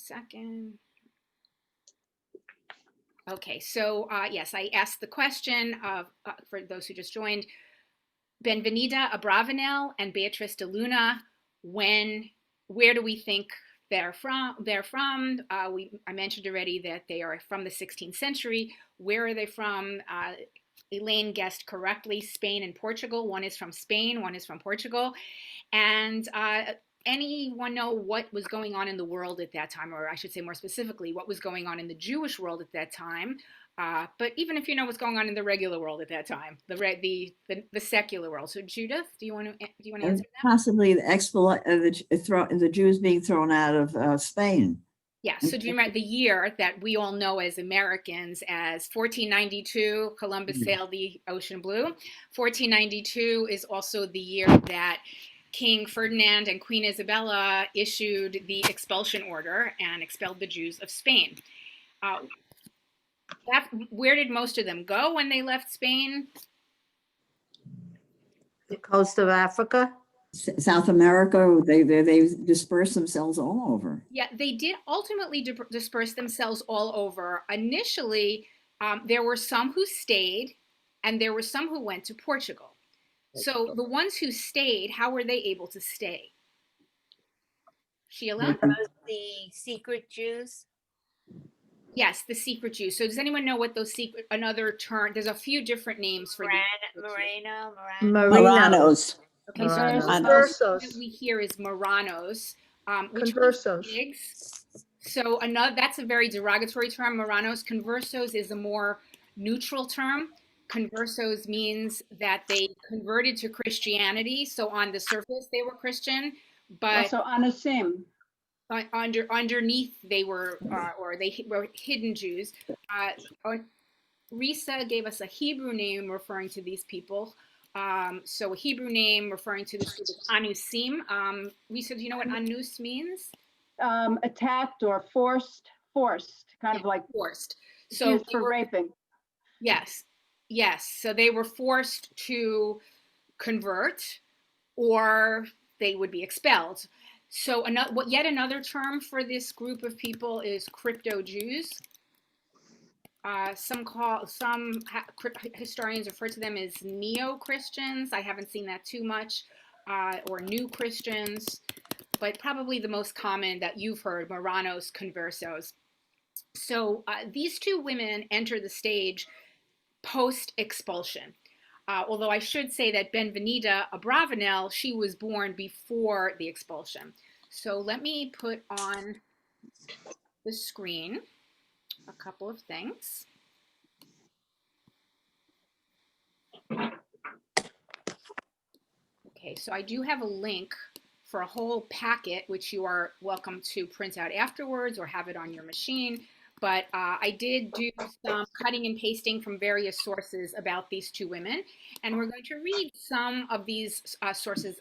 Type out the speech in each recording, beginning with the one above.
second. Okay, so yes, I asked the question of, for those who just joined, Benvenida, Abravanel, and Beatrice DeLuna, where do we think they're from? I mentioned already that they are from the 16th century. Where are they from? Elaine guessed correctly, Spain and Portugal. One is from Spain, one is from Portugal. And anyone know what was going on in the world at that time, or I should say more specifically, what was going on in the Jewish world at that time? But even if you know what's going on in the regular world at that time, the secular world. So Judith, do you want to answer that? Possibly the Jews being thrown out of Spain. Yeah, so do you remember the year that we all know as Americans as 1492, Columbus sailed the ocean blue. 1492 is also the year that King Ferdinand and Queen Isabella issued the expulsion order and expelled the Jews of Spain. Where did most of them go when they left Spain? The coast of Africa. South America, they dispersed themselves all over. Yeah, they did ultimately disperse themselves all over. Initially, there were some who stayed, and there were some who went to Portugal. So the ones who stayed, how were they able to stay? Sheila? Because the secret Jews. Yes, the secret Jews. So does anyone know what those another term, there's a few different names for Maranos. Okay, so Conversos. we hear is Maranos, which Conversos. pigs. So that's a very derogatory term. Maranos. Conversos is a more neutral term. Conversos means that they converted to Christianity. So on the surface they were Christian, but also anasim. Underneath they were, or they were hidden Jews. Risa gave us a Hebrew name referring to these people. So a Hebrew name referring to this group is Anusim. Risa, do you know what Anus means? Attacked or forced, kind of like forced. So for raping. Yes. So they were forced to convert, or they would be expelled. So yet another term for this group of people is crypto Jews. Some historians refer to them as neo-Christians. I haven't seen that too much, or new Christians, but probably the most common that you've heard, Maranos, Conversos. So these two women enter the stage post-expulsion. Although I should say that Benvenida Abravanel, she was born before the expulsion. So let me put on the screen a couple of things. Okay, so I do have a link for a whole packet, which you are welcome to print out afterwards or have it on your machine. But I did do some cutting and pasting from various sources about these two women, and we're going to read some of these sources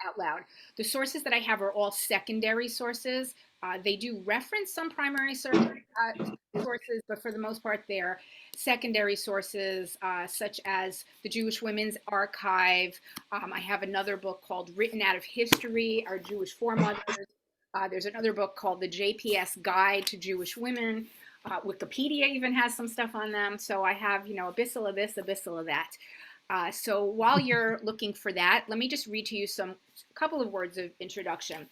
out loud. The sources that I have are all secondary sources. They do reference some primary sources, but for the most part, they're secondary sources, such as the Jewish Women's Archive. I have another book called Written Out of History, Our Jewish Foremothers. There's another book called The JPS Guide to Jewish Women. Wikipedia even has some stuff on them. So I have, a bissel of this, a bissel of that. So while you're looking for that, let me just read to you a couple of words of introduction.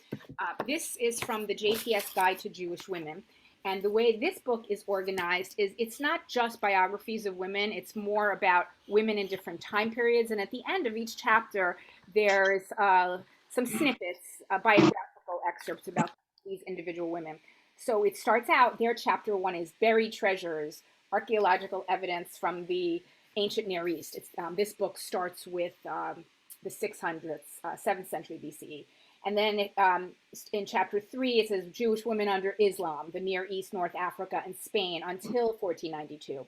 This is from the JPS Guide to Jewish Women. And the way this book is organized is it's not just biographies of women. It's more about women in different time periods. And at the end of each chapter, there's some snippets, biographical excerpts about these individual women. So it starts out, their chapter 1 is Buried Treasures, Archaeological Evidence from the Ancient Near East. This book starts with the 600s, 7th century BCE. And then in chapter 3, it says Jewish women under Islam, the Near East, North Africa, and Spain until 1492.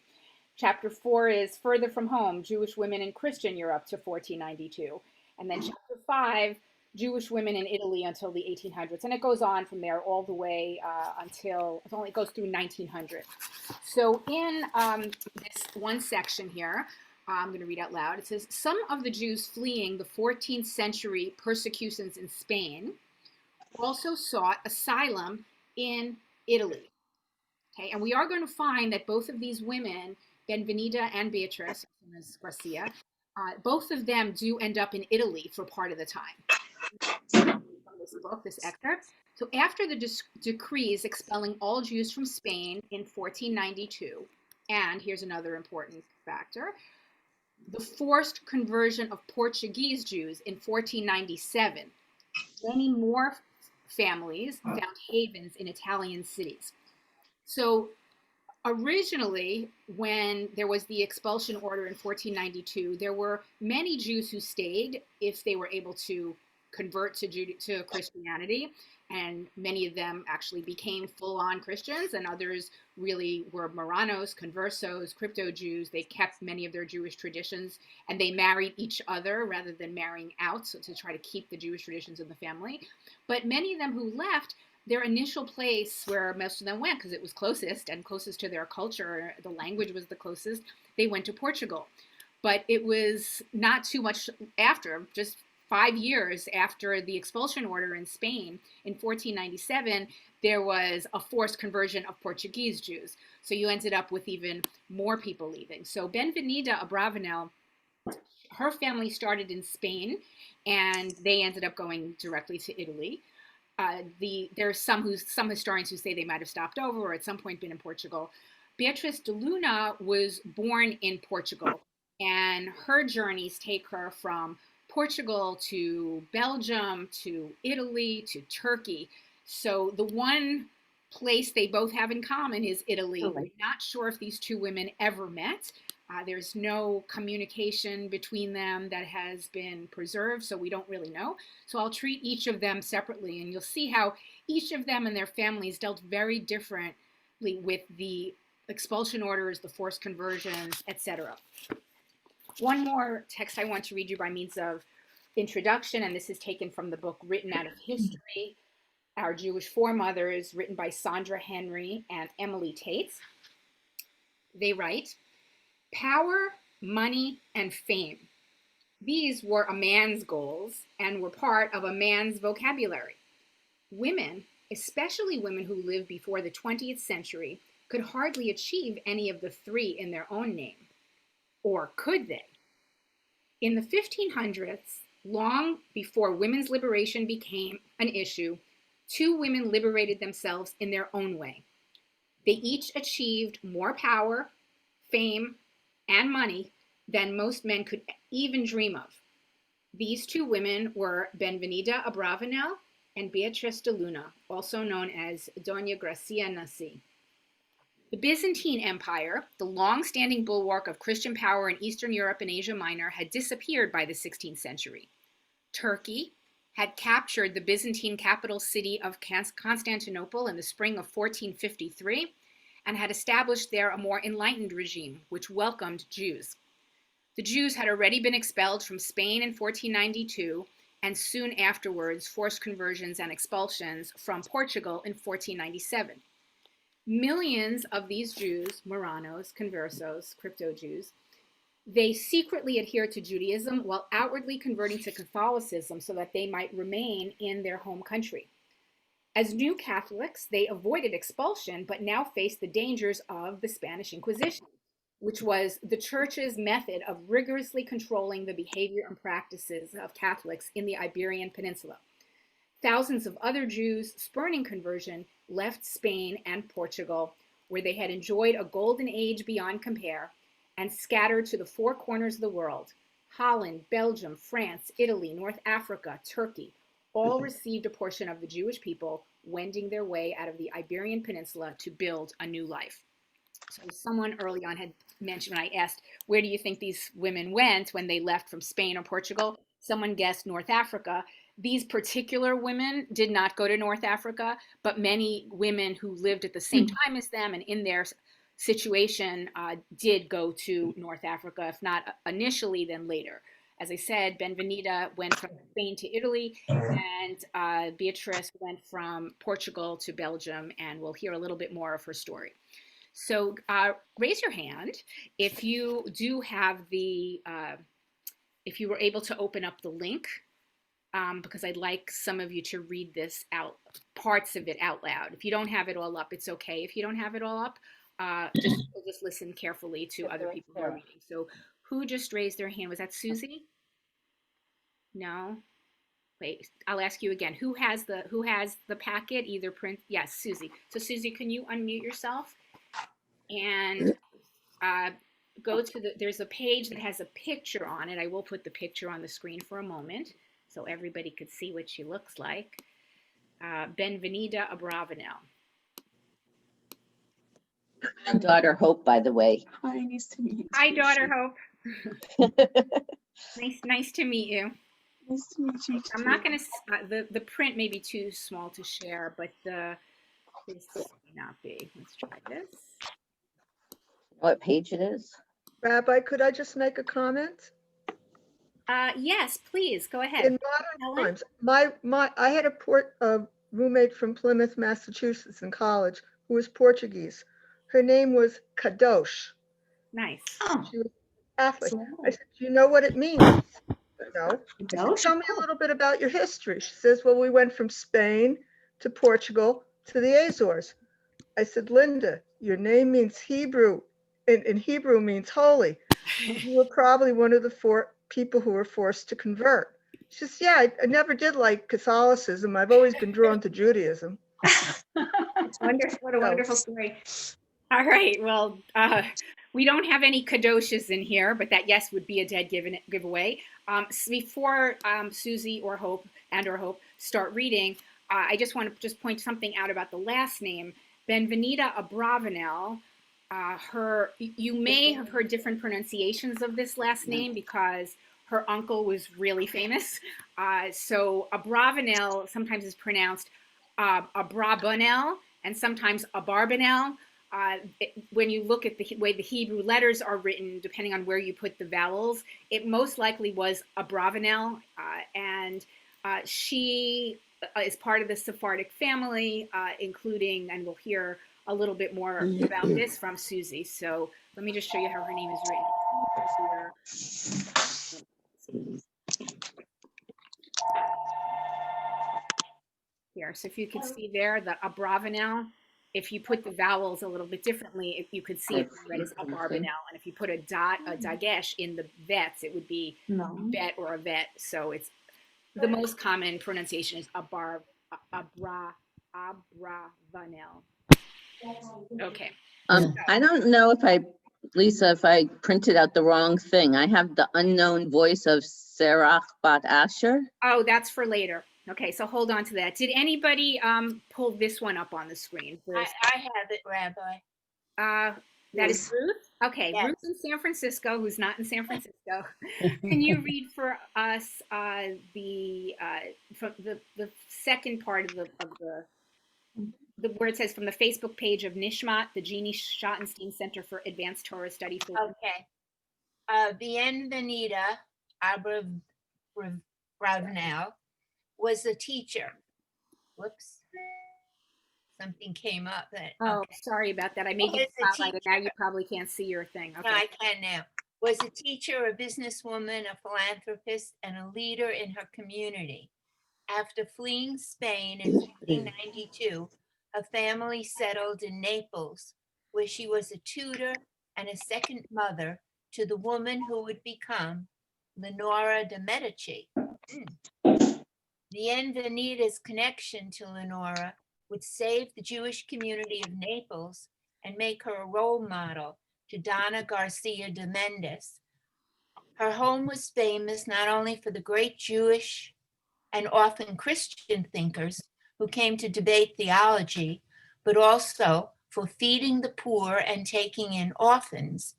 Chapter 4 is Further from Home, Jewish women in Christian Europe to 1492. And then chapter 5, Jewish women in Italy until the 1800s. And it goes on from there all the way until, it goes through 1900. So in this one section here, I'm going to read out loud. It says, some of the Jews fleeing the 14th century persecutions in Spain also sought asylum in Italy. Okay, and we are going to find that both of these women, Benvenida and Beatrice, as Gracia, both of them do end up in Italy for part of the time. From this book, this excerpt. So after the decrees expelling all Jews from Spain in 1492, and here's another important factor, the forced conversion of Portuguese Jews in 1497, many more families found havens in Italian cities. So originally, when there was the expulsion order in 1492, there were many Jews who stayed if they were able to convert to Christianity, and many of them actually became full-on Christians, and others really were Marranos, conversos, crypto Jews. They kept many of their Jewish traditions, and they married each other rather than marrying out, so to try to keep the Jewish traditions in the family. But many of them who left, their initial place where most of them went, because it was closest and closest to their culture, the language was the closest, they went to Portugal. But it was not too much after, just 5 years after the expulsion order in Spain in 1497, there was a forced conversion of Portuguese Jews. So you ended up with even more people leaving. So Benvenida Abravanel, her family started in Spain, and they ended up going directly to Italy. There's some historians who say they might have stopped over or at some point been in Portugal. Beatrice DeLuna was born in Portugal, and her journeys take her from Portugal to Belgium to Italy to Turkey. So the one place they both have in common is Italy. We're not sure if these two women ever met. There's no communication between them that has been preserved, so we don't really know. So I'll treat each of them separately, and you'll see how each of them and their families dealt very differently with the expulsion orders, the forced conversions, etc. One more text I want to read you by means of introduction, and this is taken from the book Written Out of History, Our Jewish Foremothers, written by Sandra Henry and Emily Tates. They write, "Power, money, and fame. These were a man's goals and were part of a man's vocabulary. Women, especially women who lived before the 20th century, could hardly achieve any of the three in their own name. Or could they? In the 1500s, long before women's liberation became an issue, two women liberated themselves in their own way. They each achieved more power, fame, and money than most men could even dream of. These two women were Benvenida Abravanel and Beatrice DeLuna, also known as Dona Gracia Nasi. The Byzantine Empire, the long-standing bulwark of Christian power in Eastern Europe and Asia Minor, had disappeared by the 16th century. Turkey had captured the Byzantine capital city of Constantinople in the spring of 1453 and had established there a more enlightened regime, which welcomed Jews. The Jews had already been expelled from Spain in 1492, and soon afterwards forced conversions and expulsions from Portugal in 1497. Millions of these Jews, Marranos, conversos, crypto Jews, they secretly adhered to Judaism while outwardly converting to Catholicism so that they might remain in their home country. As new Catholics, they avoided expulsion, but now faced the dangers of the Spanish Inquisition, which was the church's method of rigorously controlling the behavior and practices of Catholics in the Iberian Peninsula. Thousands of other Jews, spurning conversion, left Spain and Portugal, where they had enjoyed a golden age beyond compare, and scattered to the four corners of the world. Holland, Belgium, France, Italy, North Africa, Turkey, all received a portion of the Jewish people wending their way out of the Iberian Peninsula to build a new life. So someone early on had mentioned, when I asked, where do you think these women went when they left from Spain or Portugal? Someone guessed North Africa. These particular women did not go to North Africa, but many women who lived at the same time as them and in their situation did go to North Africa, if not initially, then later. As I said, Benvenida went from Spain to Italy, and Beatrice went from Portugal to Belgium, and we'll hear a little bit more of her story. So raise your hand if you do have the, if you were able to open up the link because I'd like some of you to read this out, parts of it out loud. If you don't have it all up, it's okay if you don't have it all up. Just listen carefully to other people who are reading. So who just raised their hand? Was that Susie? No. Wait, I'll ask you again. Who has the packet? Either print. Yes, Susie. So Susie, can you unmute yourself and go to there's a page that has a picture on it. I will put the picture on the screen for a moment so everybody could see what she looks like. Benvenida Abravanel. My daughter Hope, by the way. Hi, nice to meet you. Hi, daughter Hope. Nice to meet you. Nice to meet you. I'm not going to, the print may be too small to share, but this may not be. Let's try this. What page it is? Rabbi, could I just make a comment? Yes, please, go ahead. In modern times, I had a roommate from Plymouth, Massachusetts in college who was Portuguese. Her name was Kadosh. Nice. Oh, She was Catholic. so I said, do you know what it means? No. Kadosh? Tell me a little bit about your history. She says, well, we went from Spain to Portugal to the Azores. I said, Linda, your name means Hebrew, in Hebrew means holy. You were probably one of the 4 people who were forced to convert. She says, yeah, I never did like Catholicism. I've always been drawn to Judaism. Wonderful, what a wonderful story. All right, well, we don't have any kadoshes in here, but that, yes, would be a dead giveaway. Before Susie or Hope start reading, I just want to point something out about the last name, Benvenida Abravanel. You may have heard different pronunciations of this last name because her uncle was really famous. So Abravanel sometimes is pronounced Abravanel and sometimes Abarbanel. When you look at the way the Hebrew letters are written, depending on where you put the vowels, it most likely was Abravanel, and she is part of the Sephardic family, including, and we'll hear a little bit more about this from Susie. So let me just show you how her name is written here. So if you can see there, the Abravanel, if you put the vowels a little bit differently, you could see it read as Abarbanel. And if you put a dagesh in the vets, it would be bet or a vet. So it's the most common pronunciation is Abravanel. Okay. I don't know if Lisa, if I printed out the wrong thing. I have the unknown voice of Serach bat Asher. Oh, that's for later. Okay, so hold on to that. Did anybody pull this one up on the screen? I have it, Rabbi. That is Ruth? Okay, Yes. Ruth in San Francisco, who's not in San Francisco. Can you read for us the second part of the where it says from the Facebook page of Nishmat, the Jeannie Schottenstein Center for Advanced Torah Study for Okay. Benvenida Abravanel was a teacher. Whoops. Something came up that. Oh, okay. sorry about that. I made you Was a spotlight and now you probably can't see your thing. Okay. No, I can now. Was a teacher, a businesswoman, a philanthropist, and a leader in her community. After fleeing Spain in 1592, her family settled in Naples, where she was a tutor and a second mother to the woman who would become Leonora de Medici. The Benvenida's connection to Leonora would save the Jewish community of Naples and make her a role model to Dona Gracia de Mendes. Her home was famous not only for the great Jewish and often Christian thinkers who came to debate theology, but also for feeding the poor and taking in orphans.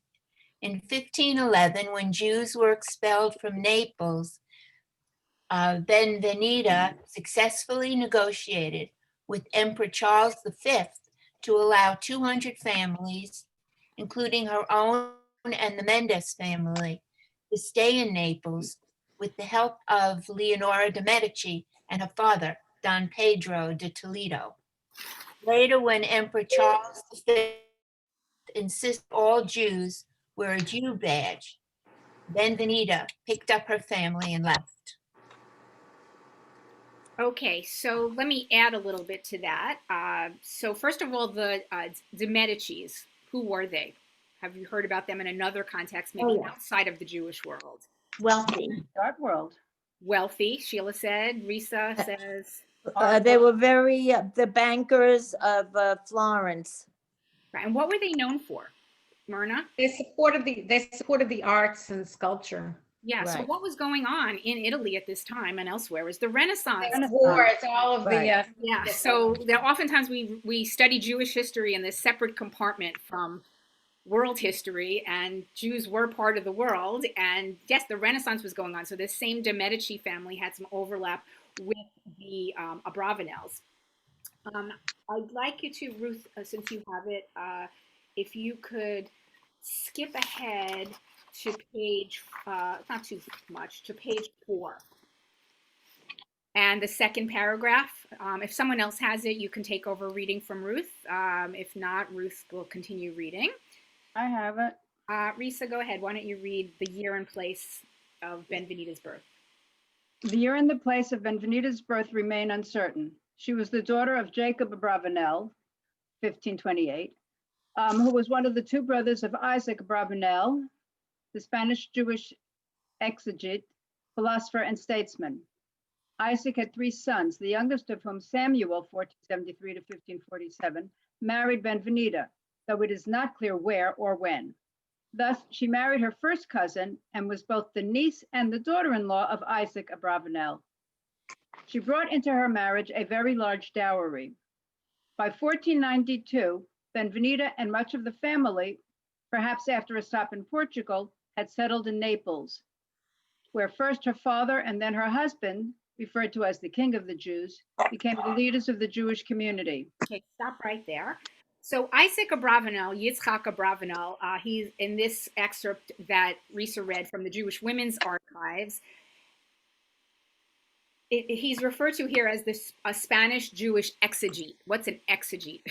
In 1511, when Jews were expelled from Naples, Benvenida successfully negotiated with Emperor Charles V to allow 200 families, including her own and the Mendes family, to stay in Naples with the help of Leonora de Medici and her father, Don Pedro de Toledo. Later, when Emperor Charles V insisted all Jews wear a Jew badge, Benvenida picked up her family and left. Okay, so let me add a little bit to that. So first of all, the Medicis, who were they? Have you heard about them in another context, maybe yeah. outside of the Jewish world? Wealthy. Art world. Wealthy, Sheila said. Risa says, They were very, the bankers of Florence. right. And what were they known for? Myrna? They supported the arts and sculpture. Yeah, so Right. what was going on in Italy at this time and elsewhere was the Renaissance. Wars, all of Right. Yeah, so there, oftentimes we study Jewish history in this separate compartment from world history, and Jews were part of the world. And yes, the Renaissance was going on. So this same de Medici family had some overlap with the Abravanels. I'd like you to, Ruth, since you have it, if you could skip ahead to page, not too much, to page 4. And the second paragraph, if someone else has it, you can take over reading from Ruth. If not, Ruth will continue reading. I have it. Risa, go ahead. Why don't you read the year and place of Benvenida's birth? The year and the place of Benvenida's birth remain uncertain. She was the daughter of Jacob Abravanel, 1528, who was one of the 2 brothers of Isaac Abravanel, the Spanish Jewish exegete, philosopher, and statesman. Isaac had 3 sons, the youngest of whom, Samuel, 1473 to 1547, married Benvenida, though it is not clear where or when. Thus, she married her first cousin and was both the niece and the daughter-in-law of Isaac Abravanel. She brought into her marriage a very large dowry. By 1492, Benvenida and much of the family, perhaps after a stop in Portugal, had settled in Naples, where first her father and then her husband, referred to as the King of the Jews, became the leaders of the Jewish community. Okay, stop right there. So Isaac Abravanel, Yitzchak Abravanel, he's in this excerpt that Risa read from the Jewish Women's Archives. He's referred to here as a Spanish Jewish exegete. What's an exegete?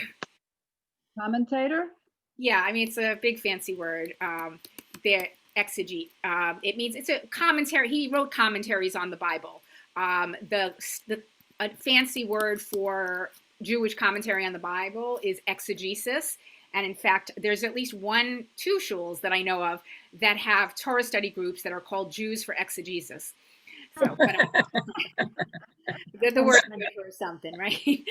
Commentator? Yeah, I mean, it's a big fancy word. The exegete. It means it's a commentary. He wrote commentaries on the Bible. A fancy word for Jewish commentary on the Bible is exegesis. And in fact, there's at least 2 shuls that I know of that have Torah study groups that are called Jews for exegesis. So, the word for something, right?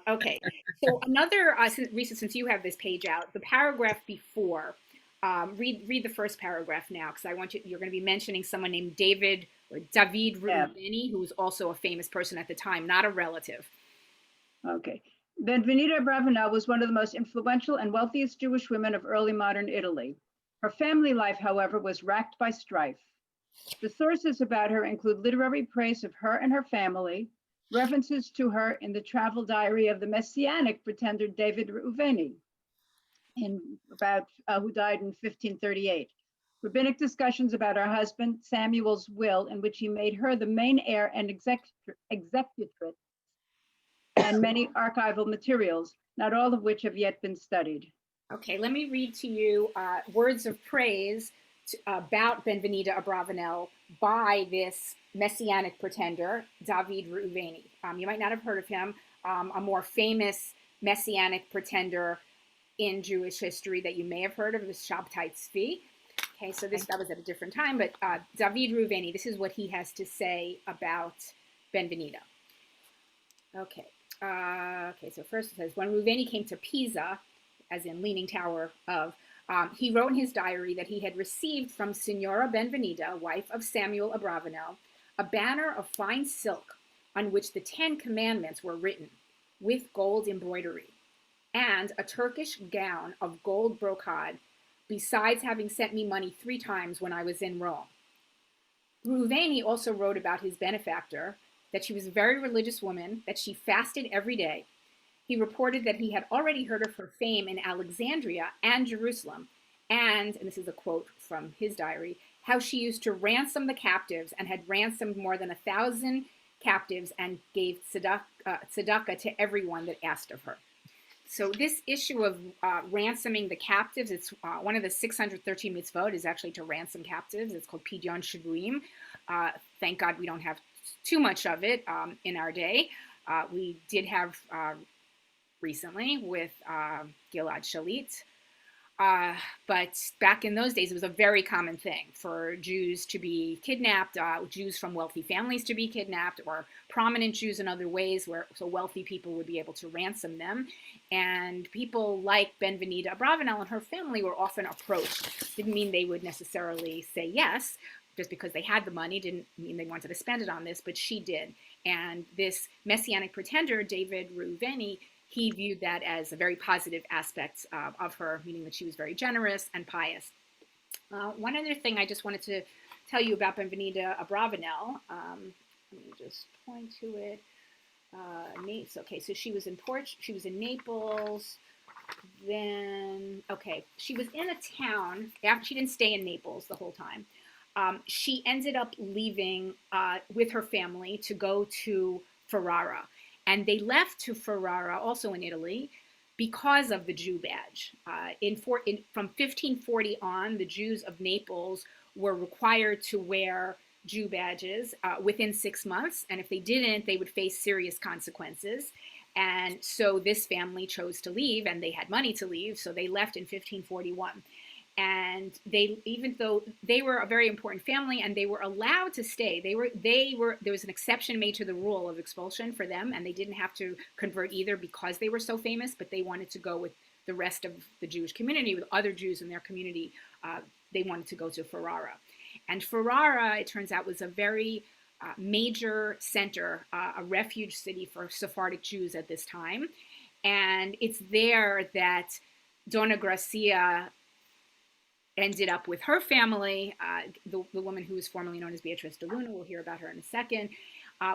Okay. So another, Risa, since you have this page out, the paragraph before, read the first paragraph now, because I want you're going to be mentioning someone named David Reuveni, who was also a famous person at the time, not a relative. Okay. Benvenida Abravanel was one of the most influential and wealthiest Jewish women of early modern Italy. Her family life, however, was racked by strife. The sources about her include literary praise of her and her family, references to her in the travel diary of the Messianic pretender David Reuveni, who died in 1538. Rabbinic discussions about her husband Samuel's will, in which he made her the main heir and executrix, and many archival materials, not all of which have yet been studied. Okay, let me read to you words of praise about Benvenida Abravanel by this Messianic pretender, David Reuveni. You might not have heard of him, a more famous Messianic pretender in Jewish history that you may have heard of is Shabtai Tzvi. Okay, so that was at a different time, but David Reuveni, this is what he has to say about Benvenida. Okay, so first it says, when Reuveni came to Pisa, as in Leaning Tower of, he wrote in his diary that he had received from Signora Benvenida, wife of Samuel Abravanel, a banner of fine silk on which the 10 Commandments were written, with gold embroidery, and a Turkish gown of gold brocade, besides having sent me money 3 times when I was in Rome. Reuveni also wrote about his benefactor, that she was a very religious woman, that she fasted every day. He reported that he had already heard of her fame in Alexandria and Jerusalem, and this is a quote from his diary, how she used to ransom the captives and had ransomed more than 1,000 captives and gave tzedakah to everyone that asked of her. So this issue of ransoming the captives, it's one of the 613 mitzvot is actually to ransom captives. It's called Pidyon Shavuim. Thank God we don't have too much of it in our day. We did have recently with Gilad Shalit. But back in those days, it was a very common thing for Jews to be kidnapped, Jews from wealthy families to be kidnapped, or prominent Jews in other ways, where so wealthy people would be able to ransom them. And people like Benvenida Abravanel and her family were often approached. Didn't mean they would necessarily say yes, just because they had the money, didn't mean they wanted to spend it on this, but she did. And this messianic pretender, David Reuveni, he viewed that as a very positive aspect of her, meaning that she was very generous and pious. One other thing I just wanted to tell you about Benvenida Abravanel. Let me just point to it. Okay, so she was in Naples. Then, okay, she was in a town. After she didn't stay in Naples the whole time. She ended up leaving with her family to go to Ferrara. And they left to Ferrara, also in Italy, because of the Jew badge. From 1540 on, the Jews of Naples were required to wear Jew badges within 6 months. And if they didn't, they would face serious consequences. And so this family chose to leave, and they had money to leave, so they left in 1541. And even though they were a very important family and they were allowed to stay, there was an exception made to the rule of expulsion for them, and they didn't have to convert either because they were so famous, but they wanted to go with the rest of the Jewish community, with other Jews in their community. They wanted to go to Ferrara. And Ferrara, it turns out, was a very major center, a refuge city for Sephardic Jews at this time. And it's there that Dona Gracia ended up with her family, the woman who was formerly known as Beatrice DeLuna. We'll hear about her in a second.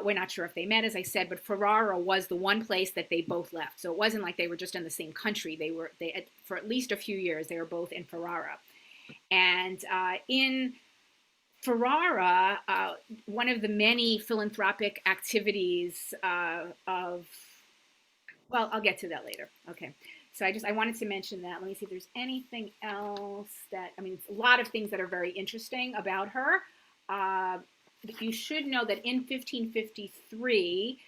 We're not sure if they met, as I said, but Ferrara was the one place that they both left. So it wasn't like they were just in the same country. For at least a few years, they were both in Ferrara. And in Ferrara, one of the many philanthropic activities well, I'll get to that later. Okay. So I wanted to mention that. Let me see if there's anything else it's a lot of things that are very interesting about her. You should know that in 1553,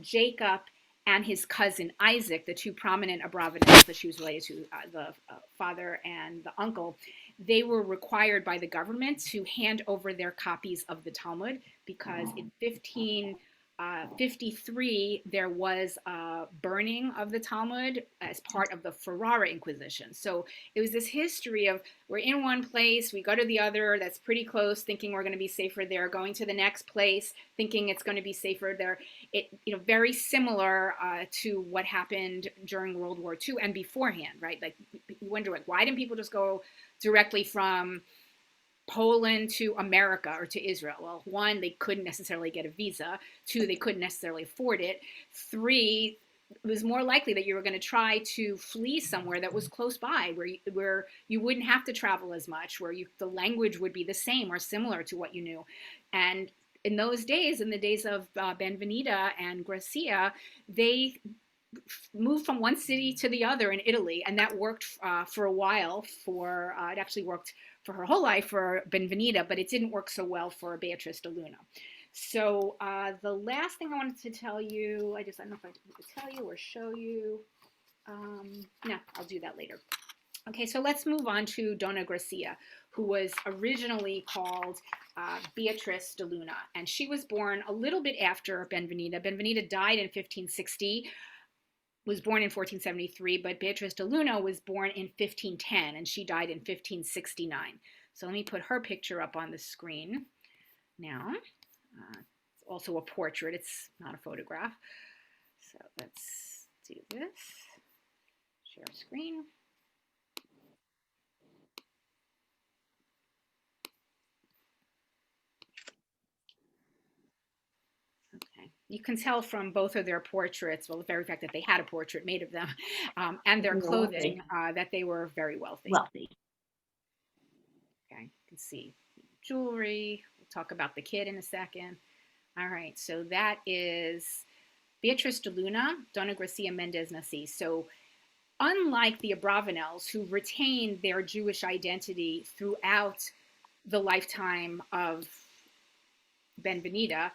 Jacob and his cousin Isaac, the two prominent Abravanels that she was related to, the father and the uncle, they were required by the government to hand over their copies of the Talmud, because in 1553, there was a burning of the Talmud as part of the Ferrara Inquisition. So it was this history of, we're in one place, we go to the other that's pretty close, thinking we're going to be safer there, going to the next place, thinking it's going to be safer there. Very similar to what happened during World War II and beforehand, right? Like, you wonder, why didn't people just go directly from Poland to America or to Israel? Well, one, they couldn't necessarily get a visa. Two, they couldn't necessarily afford it. Three, it was more likely that you were going to try to flee somewhere that was close by, where you wouldn't have to travel as much, where the language would be the same or similar to what you knew. And in those days, in the days of Benvenida and Gracia, they moved from one city to the other in Italy, and that worked for a while. It actually worked for her whole life for Benvenida, but it didn't work so well for Beatrice DeLuna. So the last thing I wanted to tell you, I don't know if I could tell you or show you. No, I'll do that later. Okay, so let's move on to Dona Gracia, who was originally called Beatrice DeLuna, and she was born a little bit after Benvenida. Benvenida died in 1560. Was born in 1473, but Beatrice DeLuna was born in 1510, and she died in 1569. So let me put her picture up on the screen now. It's also a portrait. It's not a photograph. So let's do this. Share screen. You can tell from both of their portraits, well, the very fact that they had a portrait made of them, and their clothing, that they were very wealthy. Okay, you can see jewelry. We'll talk about the kid in a second. All right, so that is Beatrice DeLuna, Dona Gracia Mendes Nasi. So unlike the Abravanels, who retained their Jewish identity throughout the lifetime of Benvenida,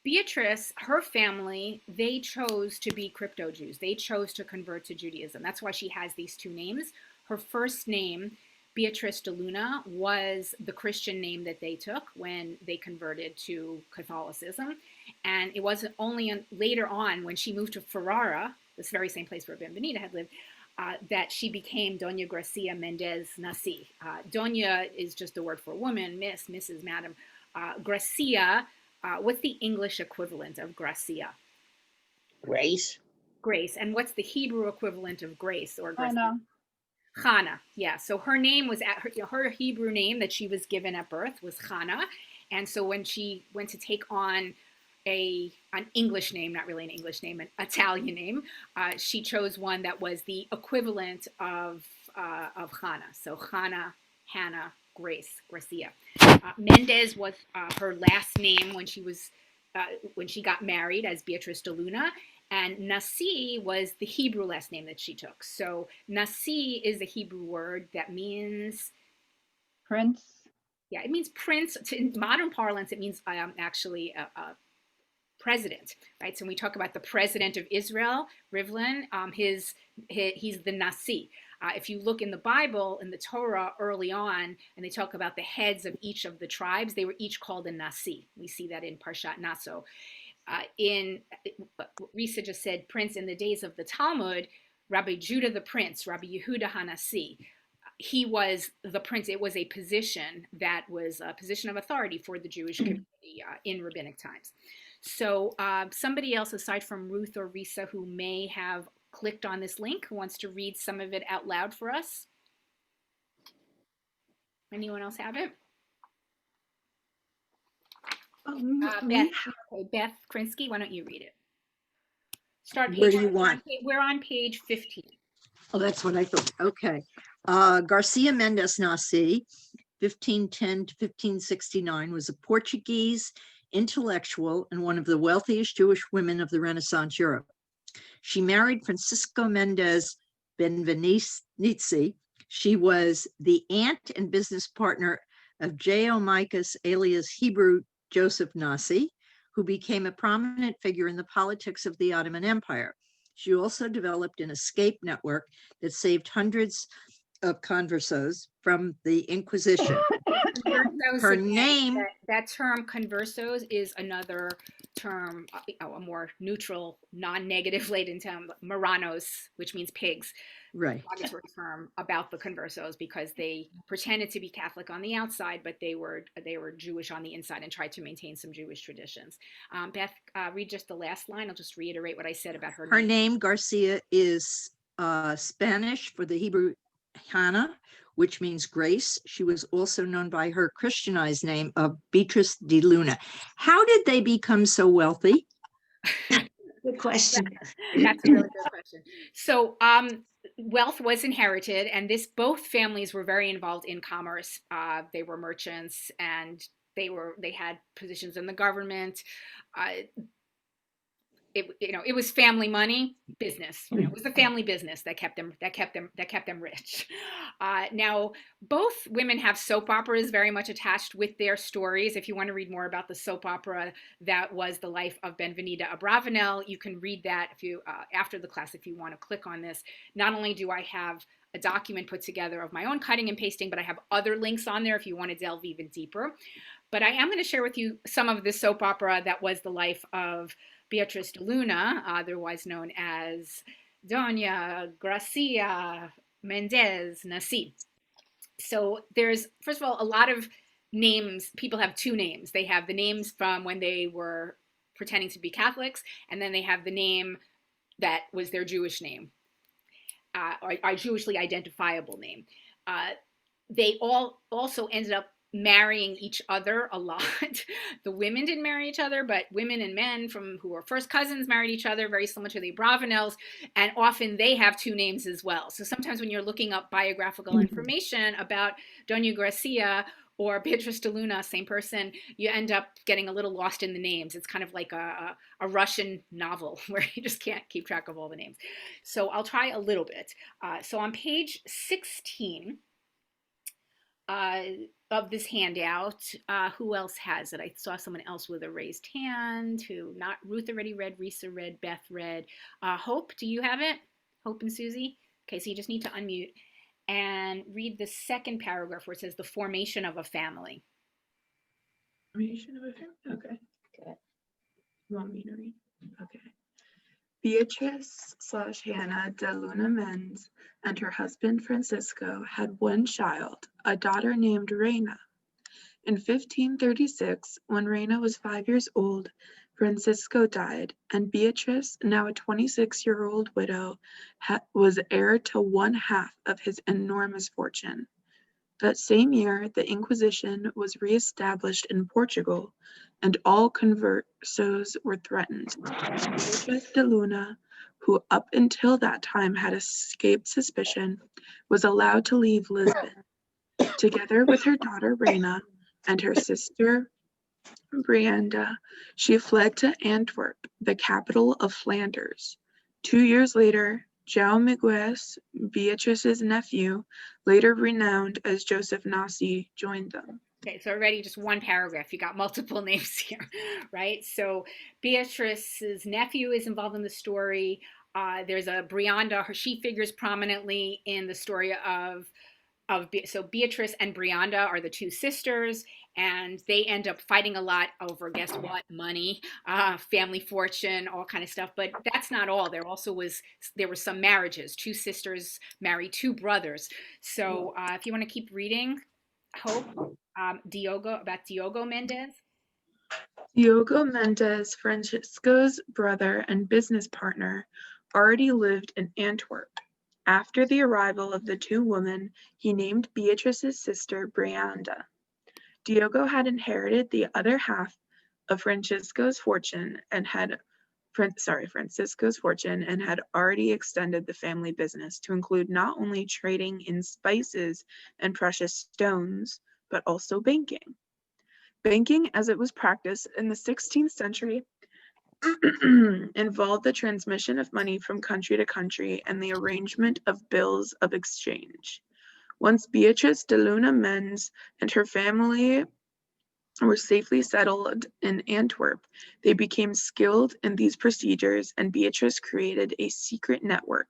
Beatrice, her family, they chose to be crypto Jews. They chose to convert to Judaism. That's why she has these two names. Her first name, Beatrice DeLuna, was the Christian name that they took when they converted to Catholicism. And it wasn't only later on when she moved to Ferrara, this very same place where Benvenida had lived, that she became Dona Gracia Mendes Nasi. Dona is just a word for woman, Miss, Mrs., Madam. Gracia, what's the English equivalent of Gracia? Grace. Grace. And what's the Hebrew equivalent of grace or Gracia? Hannah. Hannah, yeah. So her name was her Hebrew name that she was given at birth was Hannah, and so when she went to take on an English name, not really an English name, an Italian name, she chose one that was the equivalent of Hannah. So Hannah, Grace, Gracia. Mendes was her last name when she got married as Beatrice DeLuna. And Nasi was the Hebrew last name that she took. So Nasi is a Hebrew word that means Prince. Yeah, it means prince. In modern parlance, it means actually a president, right? So when we talk about the president of Israel, Rivlin, he's the Nasi. If you look in the Bible, in the Torah early on, and they talk about the heads of each of the tribes, they were each called a Nasi. We see that in Parshat Naso. In Risa just said, Prince in the days of the Talmud, Rabbi Judah the Prince, Rabbi Yehuda Hanasi, he was the prince. It was a position that was a position of authority for the Jewish community in rabbinic times. So somebody else aside from Ruth or Risa who may have clicked on this link who wants to read some of it out loud for us? Anyone else have it? Beth Krinsky, why don't you read it? Start page. Where do you want? We're on page 15. Oh, that's what I thought. Okay. Garcia Mendes Nasi, 1510 to 1569, was a Portuguese intellectual and one of the wealthiest Jewish women of the Renaissance Europe. She married Francisco Mendes Benvenida. She was the aunt and business partner of Geomicus alias Hebrew Joseph Nasi, who became a prominent figure in the politics of the Ottoman Empire. She also developed an escape network that saved hundreds of conversos from the Inquisition. Her name... That term conversos is another term, a more neutral, non-negative laden term, Marranos, which means pigs. Right. Derogatory term about the conversos because they pretended to be Catholic on the outside, but they were Jewish on the inside and tried to maintain some Jewish traditions. Beth, read just the last line. I'll just reiterate what I said about her name. Her name, Garcia, is Spanish for the Hebrew Hannah, which means grace. She was also known by her Christianized name of Beatrice DeLuna. How did they become so wealthy? Good question. That's a really good question. So wealth was inherited, and both families were very involved in commerce. They were merchants, and they had positions in the government. It was family money, business. It was the family business that kept them rich. Now, both women have soap operas very much attached with their stories. If you want to read more about the soap opera that was the life of Benvenida Abravanel, you can read that after the class if you want to click on this. Not only do I have a document put together of my own cutting and pasting, but I have other links on there if you want to delve even deeper. But I am going to share with you some of the soap opera that was the life of Beatrice DeLuna, otherwise known as Dona Gracia Mendes Nasi. So there's, first of all, a lot of names. People have two names. They have the names from when they were pretending to be Catholics, and then they have the name that was their Jewish name, or Jewishly identifiable name. They all also ended up marrying each other a lot. The women didn't marry each other, but women and men who were first cousins married each other, very similar to the Abravanels, and often they have two names as well. So sometimes when you're looking up biographical information about Dona Gracia or Beatrice DeLuna, same person, you end up getting a little lost in the names. It's kind of like a Russian novel where you just can't keep track of all the names. So I'll try a little bit. So on page 16, of this handout, who else has it? I saw someone else with a raised hand who, not Ruth already read, Risa read, Beth read. Hope, do you have it? Hope and Susie? Okay, so you just need to unmute and read the second paragraph where it says the formation of a family. Formation of a family, okay. Okay. You want me to read? Okay. Beatrice / Hannah DeLuna Mendes and her husband Francisco had one child, a daughter named Reina. In 1536, when Reina was 5 years old, Francisco died, and Beatrice, now a 26-year-old widow, was heir to 1/2 of his enormous fortune. That same year, the Inquisition was re-established in Portugal, and all conversos were threatened. Beatrice DeLuna, who up until that time had escaped suspicion, was allowed to leave Lisbon. Together with her daughter Reina and her sister Brianda, she fled to Antwerp, the capital of Flanders. 2 years later, João Migues, Beatrice's nephew, later renowned as Joseph Nasi, joined them. Okay, so already just one paragraph, you got multiple names here, right? So Beatrice's nephew is involved in the story. There's a Brianda, she figures prominently in the story so Beatrice and Brianda are the two sisters, and they end up fighting a lot over, guess what, money, family fortune, all kind of stuff. But that's not all. There were some marriages. Two sisters married two brothers. So if you want to keep reading, Hope, Diogo Mendes. Diogo Mendes, Francisco's brother and business partner, already lived in Antwerp. After the arrival of the two women, he named Beatrice's sister Brianda. Diogo had inherited the other half of Francisco's fortune and had already extended the family business to include not only trading in spices and precious stones, but also banking. Banking, as it was practiced in the 16th century, involved the transmission of money from country to country and the arrangement of bills of exchange. Once Beatrice DeLuna Mendes and her family were safely settled in Antwerp, they became skilled in these procedures, and Beatrice created a secret network,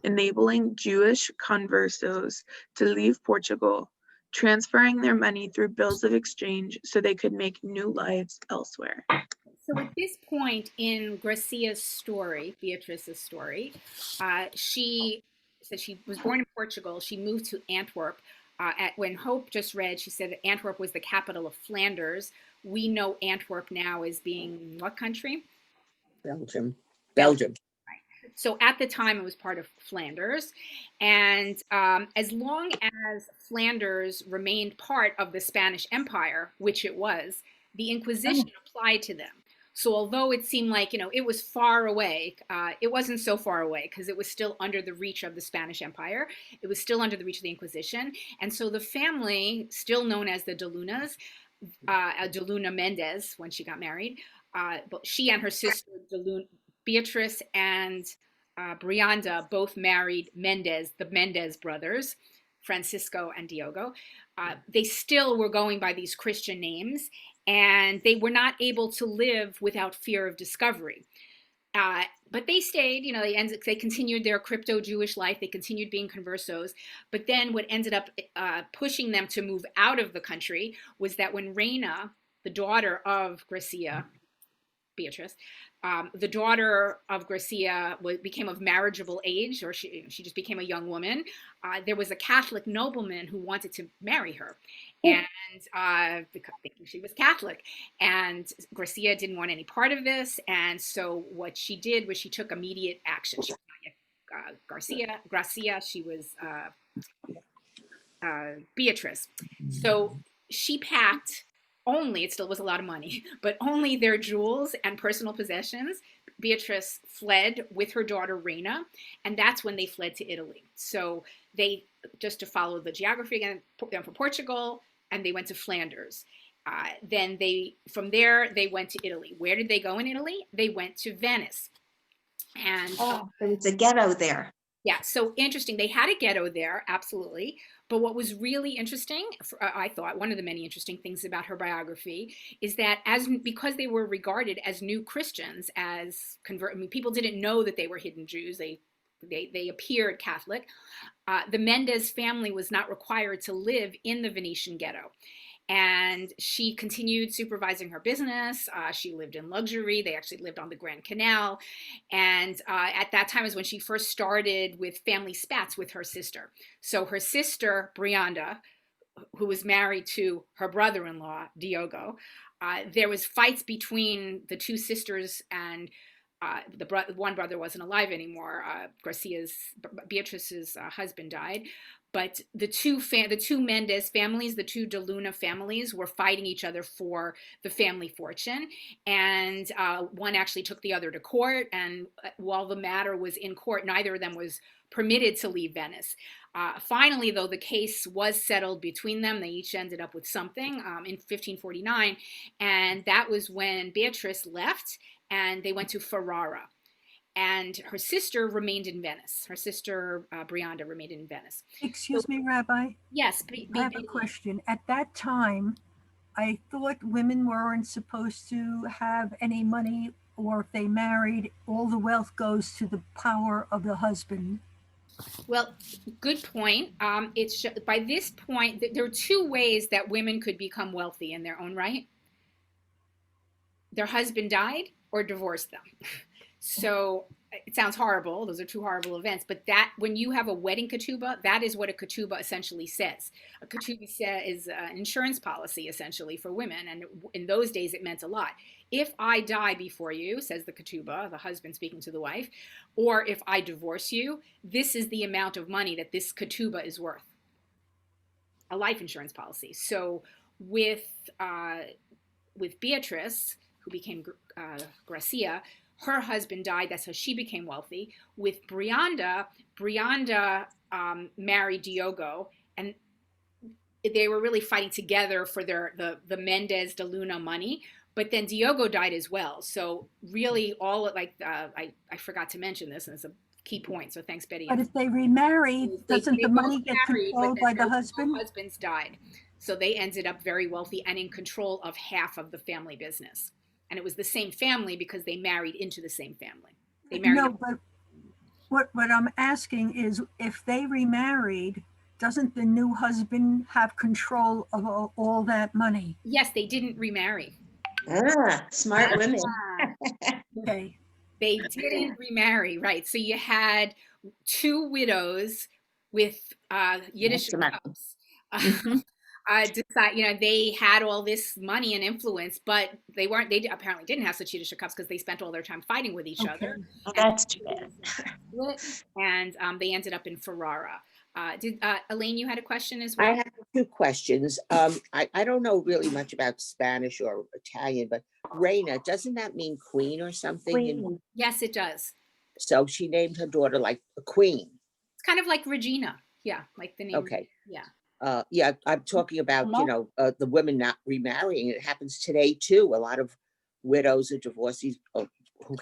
enabling Jewish conversos to leave Portugal, transferring their money through bills of exchange so they could make new lives elsewhere. So at this point in Gracia's story, Beatrice's story, she said she was born in Portugal. She moved to Antwerp. When Hope just read, she said that Antwerp was the capital of Flanders. We know Antwerp now as being what country? Belgium. So at the time, it was part of Flanders. And as long as Flanders remained part of the Spanish Empire, which it was, the Inquisition applied to them. So although it seemed like, it was far away, it wasn't so far away because it was still under the reach of the Spanish Empire. It was still under the reach of the Inquisition. And so the family, still known as the DeLunas, DeLuna Mendes, when she got married, but she and her sister, Beatrice and Brianda, both married Mendes, the Mendes brothers, Francisco and Diogo. They still were going by these Christian names, and they were not able to live without fear of discovery. But they stayed, they continued their crypto-Jewish life. They continued being conversos. But then what ended up pushing them to move out of the country was that when Reina, the daughter of Gracia, Beatrice, the daughter of Gracia became of marriageable age, or she just became a young woman. There was a Catholic nobleman who wanted to marry her, and thinking she was Catholic, and Gracia didn't want any part of this. And so what she did was she took immediate action. She was not yet Gracia, she was Beatrice. So she packed only, it still was a lot of money, but only their jewels and personal possessions. Beatrice fled with her daughter Reina, and that's when they fled to Italy. So they, just to follow the geography again, them from Portugal, and they went to Flanders. Then from there, they went to Italy. Where did they go in Italy? They went to Venice. And Oh, but it's a ghetto there. Yeah, so interesting. They had a ghetto there, absolutely. But what was really interesting, I thought, one of the many interesting things about her biography is that because they were regarded as new Christians, as I mean, people didn't know that they were hidden Jews. They appeared Catholic. The Mendes family was not required to live in the Venetian ghetto. And she continued supervising her business. She lived in luxury. They actually lived on the Grand Canal. And at that time is when she first started with family spats with her sister. So her sister, Brianda, who was married to her brother-in-law, Diogo, there was fights between the two sisters, and one brother wasn't alive anymore. Beatrice's husband died. But the two Mendes families, the two DeLuna families, were fighting each other for the family fortune. And one actually took the other to court. And while the matter was in court, neither of them was permitted to leave Venice. Finally, though, the case was settled between them. They each ended up with something in 1549. And that was when Beatrice left and they went to Ferrara. And her sister remained in Venice. Her sister, Brianda, remained in Venice. Excuse me, Rabbi. Yes. I have a question. At that time, I thought women weren't supposed to have any money, or if they married, all the wealth goes to the power of the husband. Well, good point. It's by this point, there are two ways that women could become wealthy in their own right. Their husband died or divorced them. So it sounds horrible. Those are two horrible events. But that when you have a wedding ketubah, that is what a ketubah essentially says. A ketubah is an insurance policy essentially for women. And in those days, it meant a lot. If I die before you, says the ketubah, the husband speaking to the wife, or if I divorce you, this is the amount of money that this ketubah is worth. A life insurance policy. So with Beatrice, who became Gracia, her husband died. That's how she became wealthy. With Brianda married Diogo, and they were really fighting together for the Mendes DeLuna money. But then Diogo died as well. So really, I forgot to mention this, and it's a key point. So thanks, Betty. But if they remarry, doesn't the money get controlled by the husband? Both husbands died, so they ended up very wealthy and in control of half of the family business. And it was the same family because they married into the same family. They married. No, but what I'm asking is, if they remarried, doesn't the new husband have control of all that money? Yes, they didn't remarry. Smart women. Okay. They didn't remarry, right? So you had two widows with Yiddish cups. They had all this money and influence, but they apparently didn't have such Yiddish cups because they spent all their time fighting with each other. Oh, that's too bad. And they ended up in Ferrara. Elaine, you had a question as well? I have two questions. I don't know really much about Spanish or Italian, but Reina, doesn't that mean queen or something? Queen. Yes, it does. So she named her daughter like a queen. It's kind of like Regina. Yeah, like the name. Okay. Yeah. Yeah, I'm talking about, the women not remarrying. It happens today too. A lot of widows or divorcees who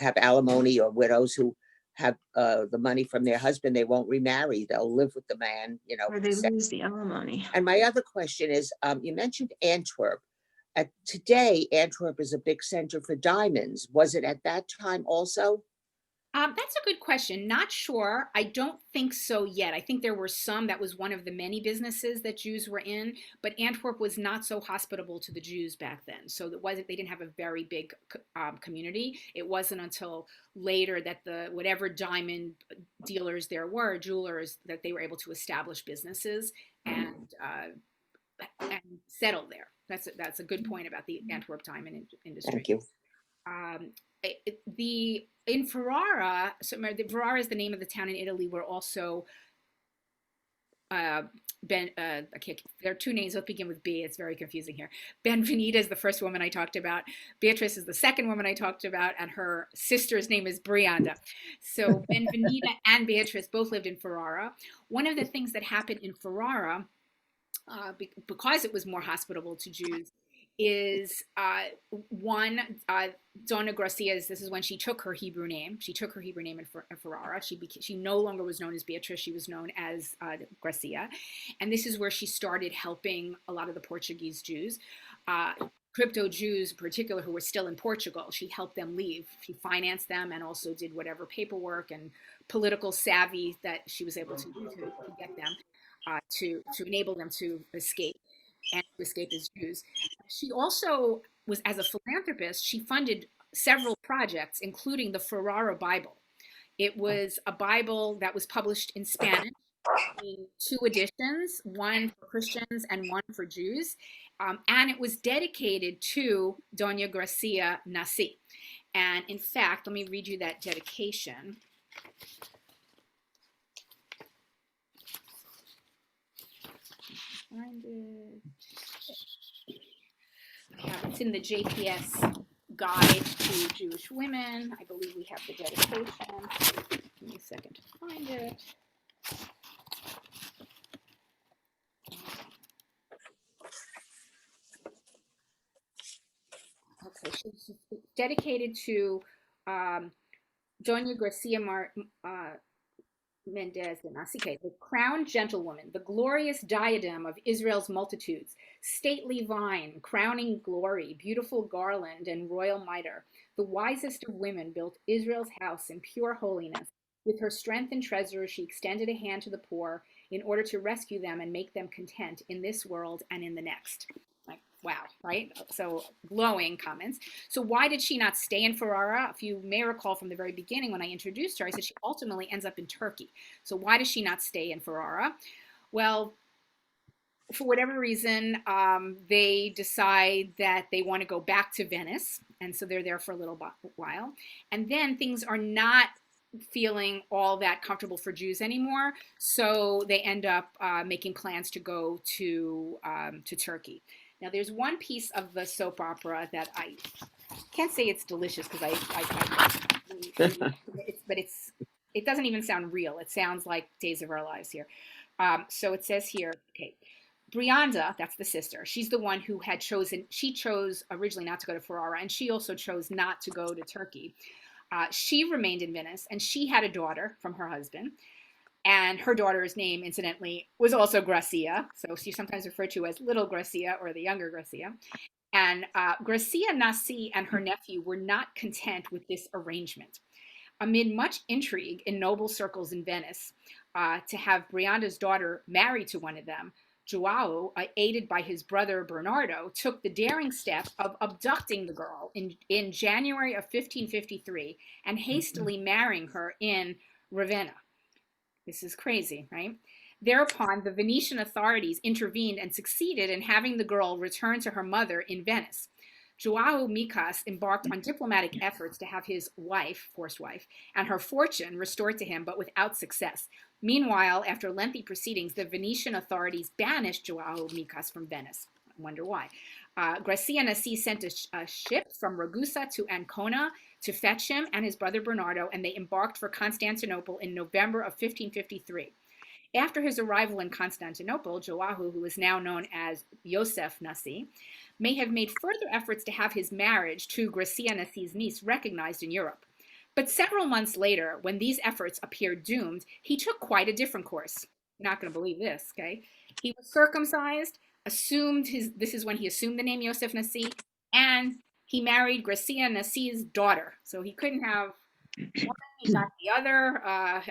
have alimony, or widows who have the money from their husband, they won't remarry. They'll live with the man, Or they lose the alimony. And my other question is, you mentioned Antwerp. Today, Antwerp is a big center for diamonds. Was it at that time also? That's a good question. Not sure. I don't think so yet. I think there were some. That was one of the many businesses that Jews were in, but Antwerp was not so hospitable to the Jews back then. So they didn't have a very big community. It wasn't until later that whatever diamond dealers there were, jewelers, that they were able to establish businesses and settle there. That's a good point about the Antwerp diamond industry. Thank you. In Ferrara, Ferrara is the name of the town in Italy where also there are two names that begin with B. It's very confusing here. Benvenida is the first woman I talked about. Beatrice is the second woman I talked about, and her sister's name is Brianda. So Benvenida and Beatrice both lived in Ferrara. One of the things that happened in Ferrara, because it was more hospitable to Jews, is one, Dona Gracia, this is when she took her Hebrew name. She took her Hebrew name in Ferrara. She no longer was known as Beatrice. She was known as Gracia. And this is where she started helping a lot of the Portuguese Jews. Crypto Jews in particular who were still in Portugal. She helped them leave. She financed them and also did whatever paperwork and political savvy that she was able to do to get them to enable them to escape and to escape as Jews. She also was, as a philanthropist, she funded several projects, including the Ferrara Bible. It was a Bible that was published in Spanish in 2 editions, one for Christians and one for Jews. And it was dedicated to Dona Gracia Nasi. And in fact, let me read you that dedication. Find it. It's in the JPS Guide to Jewish Women. I believe we have the dedication. Give me a second to find it. Okay, she's dedicated to Dona Gracia Mendes and Nasi, the crowned gentlewoman, the glorious diadem of Israel's multitudes, stately vine, crowning glory, beautiful garland, and royal mitre. The wisest of women built Israel's house in pure holiness. With her strength and treasure, she extended a hand to the poor in order to rescue them and make them content in this world and in the next. Like, wow, right? So glowing comments. So why did she not stay in Ferrara? If you may recall from the very beginning when I introduced her, I said she ultimately ends up in Turkey. So why does she not stay in Ferrara? Well, for whatever reason, they decide that they want to go back to Venice. And so they're there for a little while. And then things are not feeling all that comfortable for Jews anymore. So they end up making plans to go to Turkey. Now, there's one piece of the soap opera that I can't say it's delicious because it doesn't even sound real. It sounds like Days of Our Lives here. So it says here, okay, Brianda, that's the sister. She's the one who had chosen, she chose originally not to go to Ferrara, and she also chose not to go to Turkey. She remained in Venice, and she had a daughter from her husband. And her daughter's name, incidentally, was also Gracia. So she's sometimes referred to as Little Gracia or the younger Gracia. And Gracia Nasi and her nephew were not content with this arrangement. Amid much intrigue in noble circles in Venice, to have Brianda's daughter married to one of them, Joao, aided by his brother Bernardo, took the daring step of abducting the girl in January of 1553 and hastily marrying her in Ravenna. This is crazy, right? Thereupon, the Venetian authorities intervened and succeeded in having the girl return to her mother in Venice. Joao Micas embarked on diplomatic efforts to have his wife, forced wife, and her fortune restored to him, but without success. Meanwhile, after lengthy proceedings, the Venetian authorities banished Joao Micas from Venice. I wonder why. Gracia Nasi sent a ship from Ragusa to Ancona to fetch him and his brother Bernardo, and they embarked for Constantinople in November of 1553. After his arrival in Constantinople, Joao, who is now known as Yosef Nasi, may have made further efforts to have his marriage to Gracia Nasi's niece recognized in Europe. But several months later, when these efforts appeared doomed, he took quite a different course. You're not going to believe this, okay? He was circumcised, this is when he assumed the name Yosef Nasi, and he married Gracia Nasi's daughter. So he couldn't have one, he got the other.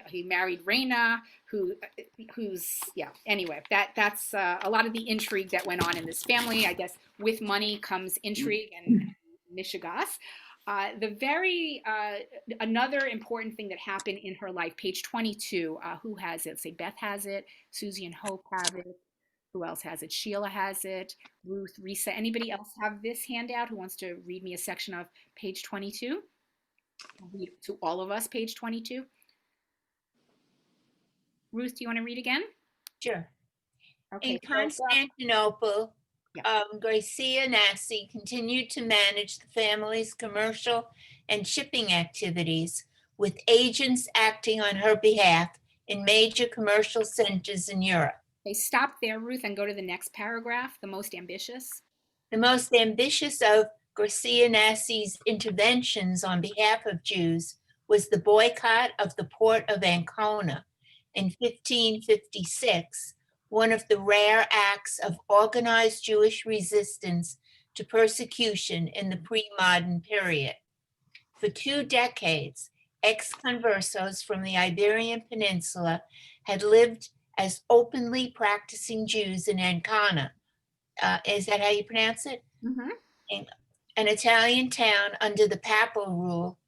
He married Reina, who's, yeah, anyway, that's a lot of the intrigue that went on in this family. I guess with money comes intrigue and mishigas. Another important thing that happened in her life, page 22, who has it? Say Beth has it, Susie and Hope have it. Who else has it? Sheila has it. Ruth, Risa. Anybody else have this handout who wants to read me a section of page 22? I'll read to all of us, page 22. Ruth, do you want to read again? Sure. Okay. In Constantinople, Gracia Nasi continued to manage the family's commercial and shipping activities, with agents acting on her behalf in major commercial centers in Europe. They stop there, Ruth, and go to the next paragraph, the most ambitious. The most ambitious of Gracia Nasi's interventions on behalf of Jews was the boycott of the port of Ancona in 1556, one of the rare acts of organized Jewish resistance to persecution in the pre-modern period. For 2 decades, ex-conversos from the Iberian Peninsula had lived as openly practicing Jews in Ancona. Is that how you pronounce it? Mm-hmm. An Italian town under the papal rule,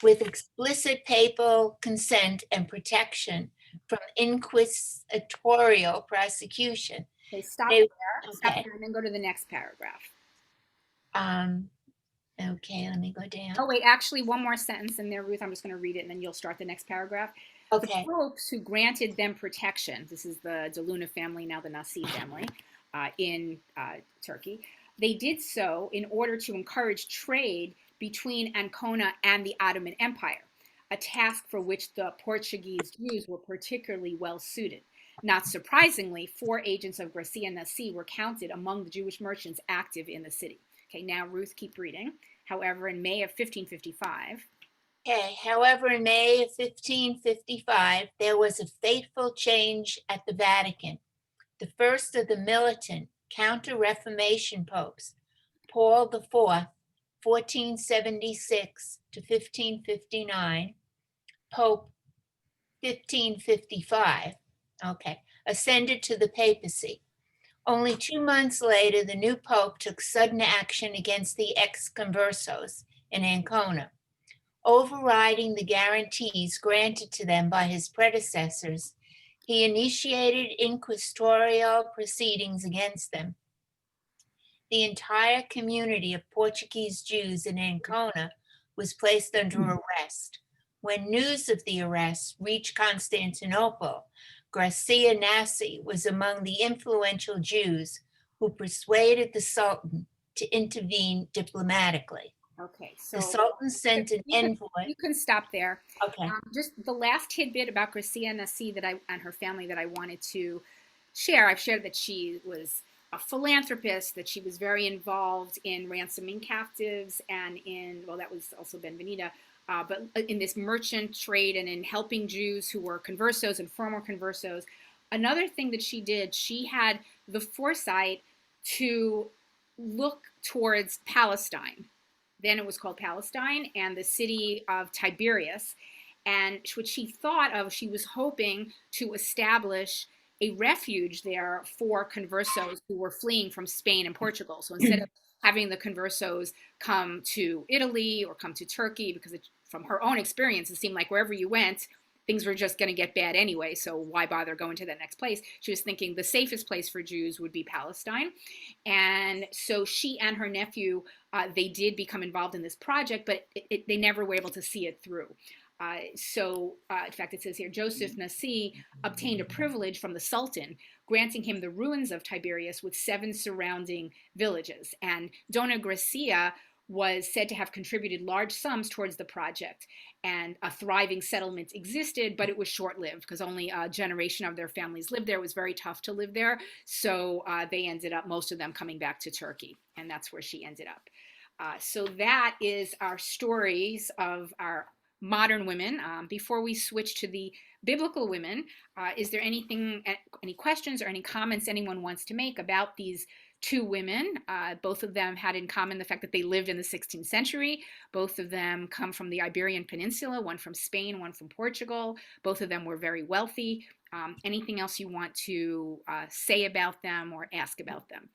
with explicit papal consent and protection from inquisitorial prosecution. Okay, stop They- there. Stop okay. there and then go to the next paragraph. Okay, let me go down. Oh, wait, actually, one more sentence in there, Ruth. I'm just going to read it and then you'll start the next paragraph. Okay. The popes who granted them protection, this is the DeLuna family, now the Nasi family, in Turkey, they did so in order to encourage trade between Ancona and the Ottoman Empire, a task for which the Portuguese Jews were particularly well suited. Not surprisingly, 4 agents of Gracia Nasi were counted among the Jewish merchants active in the city. Okay, now Ruth, keep reading. However, in May of 1555, However, in May of 1555, there was a fateful change at the Vatican. The first of the militant counter-Reformation popes, Paul IV, 1476 to 1559, Pope 1555, ascended to the papacy. Only 2 months later, the new pope took sudden action against the ex-conversos in Ancona, overriding the guarantees granted to them by his predecessors. He initiated inquisitorial proceedings against them. The entire community of Portuguese Jews in Ancona was placed under arrest. When news of the arrest reached Constantinople, Gracia Nasi was among the influential Jews who persuaded the Sultan to intervene diplomatically. okay, so The Sultan sent an envoy. you can stop there. Okay. Just the last tidbit about Gracia Nasi and her family that I wanted to share. I've shared that she was a philanthropist, that she was very involved in ransoming captives and that was also Benvenida, but in this merchant trade and in helping Jews who were conversos and former conversos. Another thing that she did, she had the foresight to look towards Palestine. Then it was called Palestine, and the city of Tiberias. And what she thought of, she was hoping to establish a refuge there for conversos who were fleeing from Spain and Portugal. So instead of having the conversos come to Italy or come to Turkey, because from her own experience, it seemed like wherever you went, things were just going to get bad anyway, so why bother going to that next place? She was thinking the safest place for Jews would be Palestine. And so she and her nephew, they did become involved in this project, but they never were able to see it through. In fact, it says here, Joseph Nasi obtained a privilege from the Sultan, granting him the ruins of Tiberias with 7 surrounding villages. And Dona Gracia was said to have contributed large sums towards the project, and a thriving settlement existed, but it was short-lived because only a generation of their families lived there. It was very tough to live there, so they ended up, most of them, coming back to Turkey, and that's where she ended up. So that is our stories of our modern women. Before we switch to the biblical women, is there any questions or any comments anyone wants to make about these 2 women? Both of them had in common the fact that they lived in the 16th century. Both of them come from the Iberian Peninsula, one from Spain, one from Portugal. Both of them were very wealthy. Anything else you want to say about them or ask about them?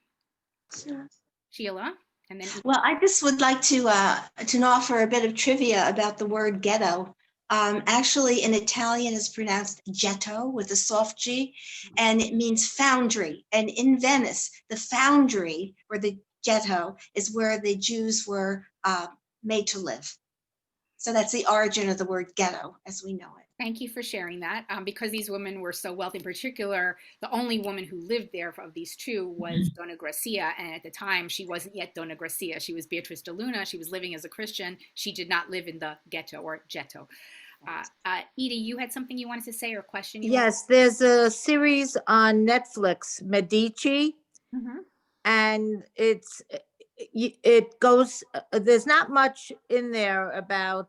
Sure. Sheila? And then Well, I just would like to offer a bit of trivia about the word ghetto. Actually, in Italian, it's pronounced getto with a soft G, and it means foundry. And in Venice, the foundry, or the ghetto, is where the Jews were made to live. So that's the origin of the word ghetto as we know it. Thank you for sharing that. Because these women were so wealthy, in particular, the only woman who lived there of these 2 was Dona Gracia. And at the time, she wasn't yet Dona Gracia. She was Beatrice DeLuna. She was living as a Christian. She did not live in the ghetto or ghetto. Edie, you had something you wanted to say or a question? Yes, there's a series on Netflix, Medici, Mm-hmm. and it goes, there's not much in there about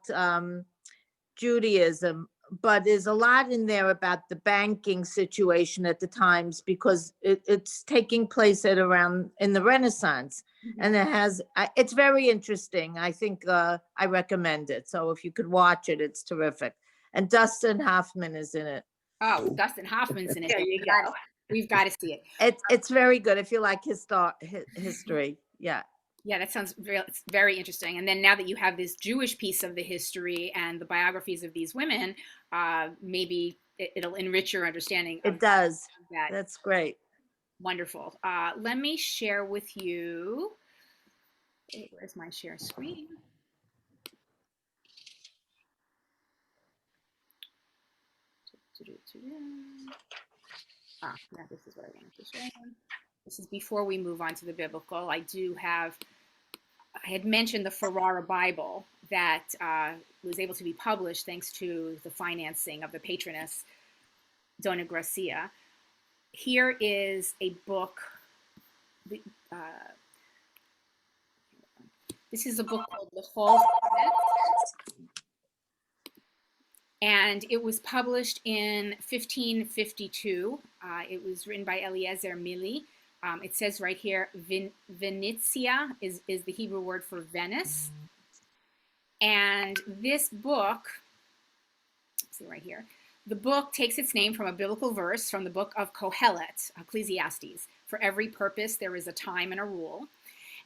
Judaism, but there's a lot in there about the banking situation at the times because it's taking place at around in the Renaissance. And it has, it's very interesting. I think I recommend it. So if you could watch it, it's terrific. And Dustin Hoffman is in it. Oh, Dustin Hoffman's in it. There you go. We've got to see it. It's very good if you like history. Yeah. Yeah, that sounds it's very interesting. And then now that you have this Jewish piece of the history and the biographies of these women, maybe it'll enrich your understanding. It does. That. That's great. Wonderful. Let me share with you. Where's my share screen? Yeah, this is what I wanted to share. This is before we move on to the biblical. I had mentioned the Ferrara Bible that was able to be published thanks to the financing of the patroness, Dona Gracia. Here is a book. This is a book called The False Prophets, and it was published in 1552. It was written by Eliezer Mili. It says right here, Venetia is the Hebrew word for Venice. And this book, see right here, the book takes its name from a biblical verse from the book of Kohelet, Ecclesiastes. For every purpose, there is a time and a rule.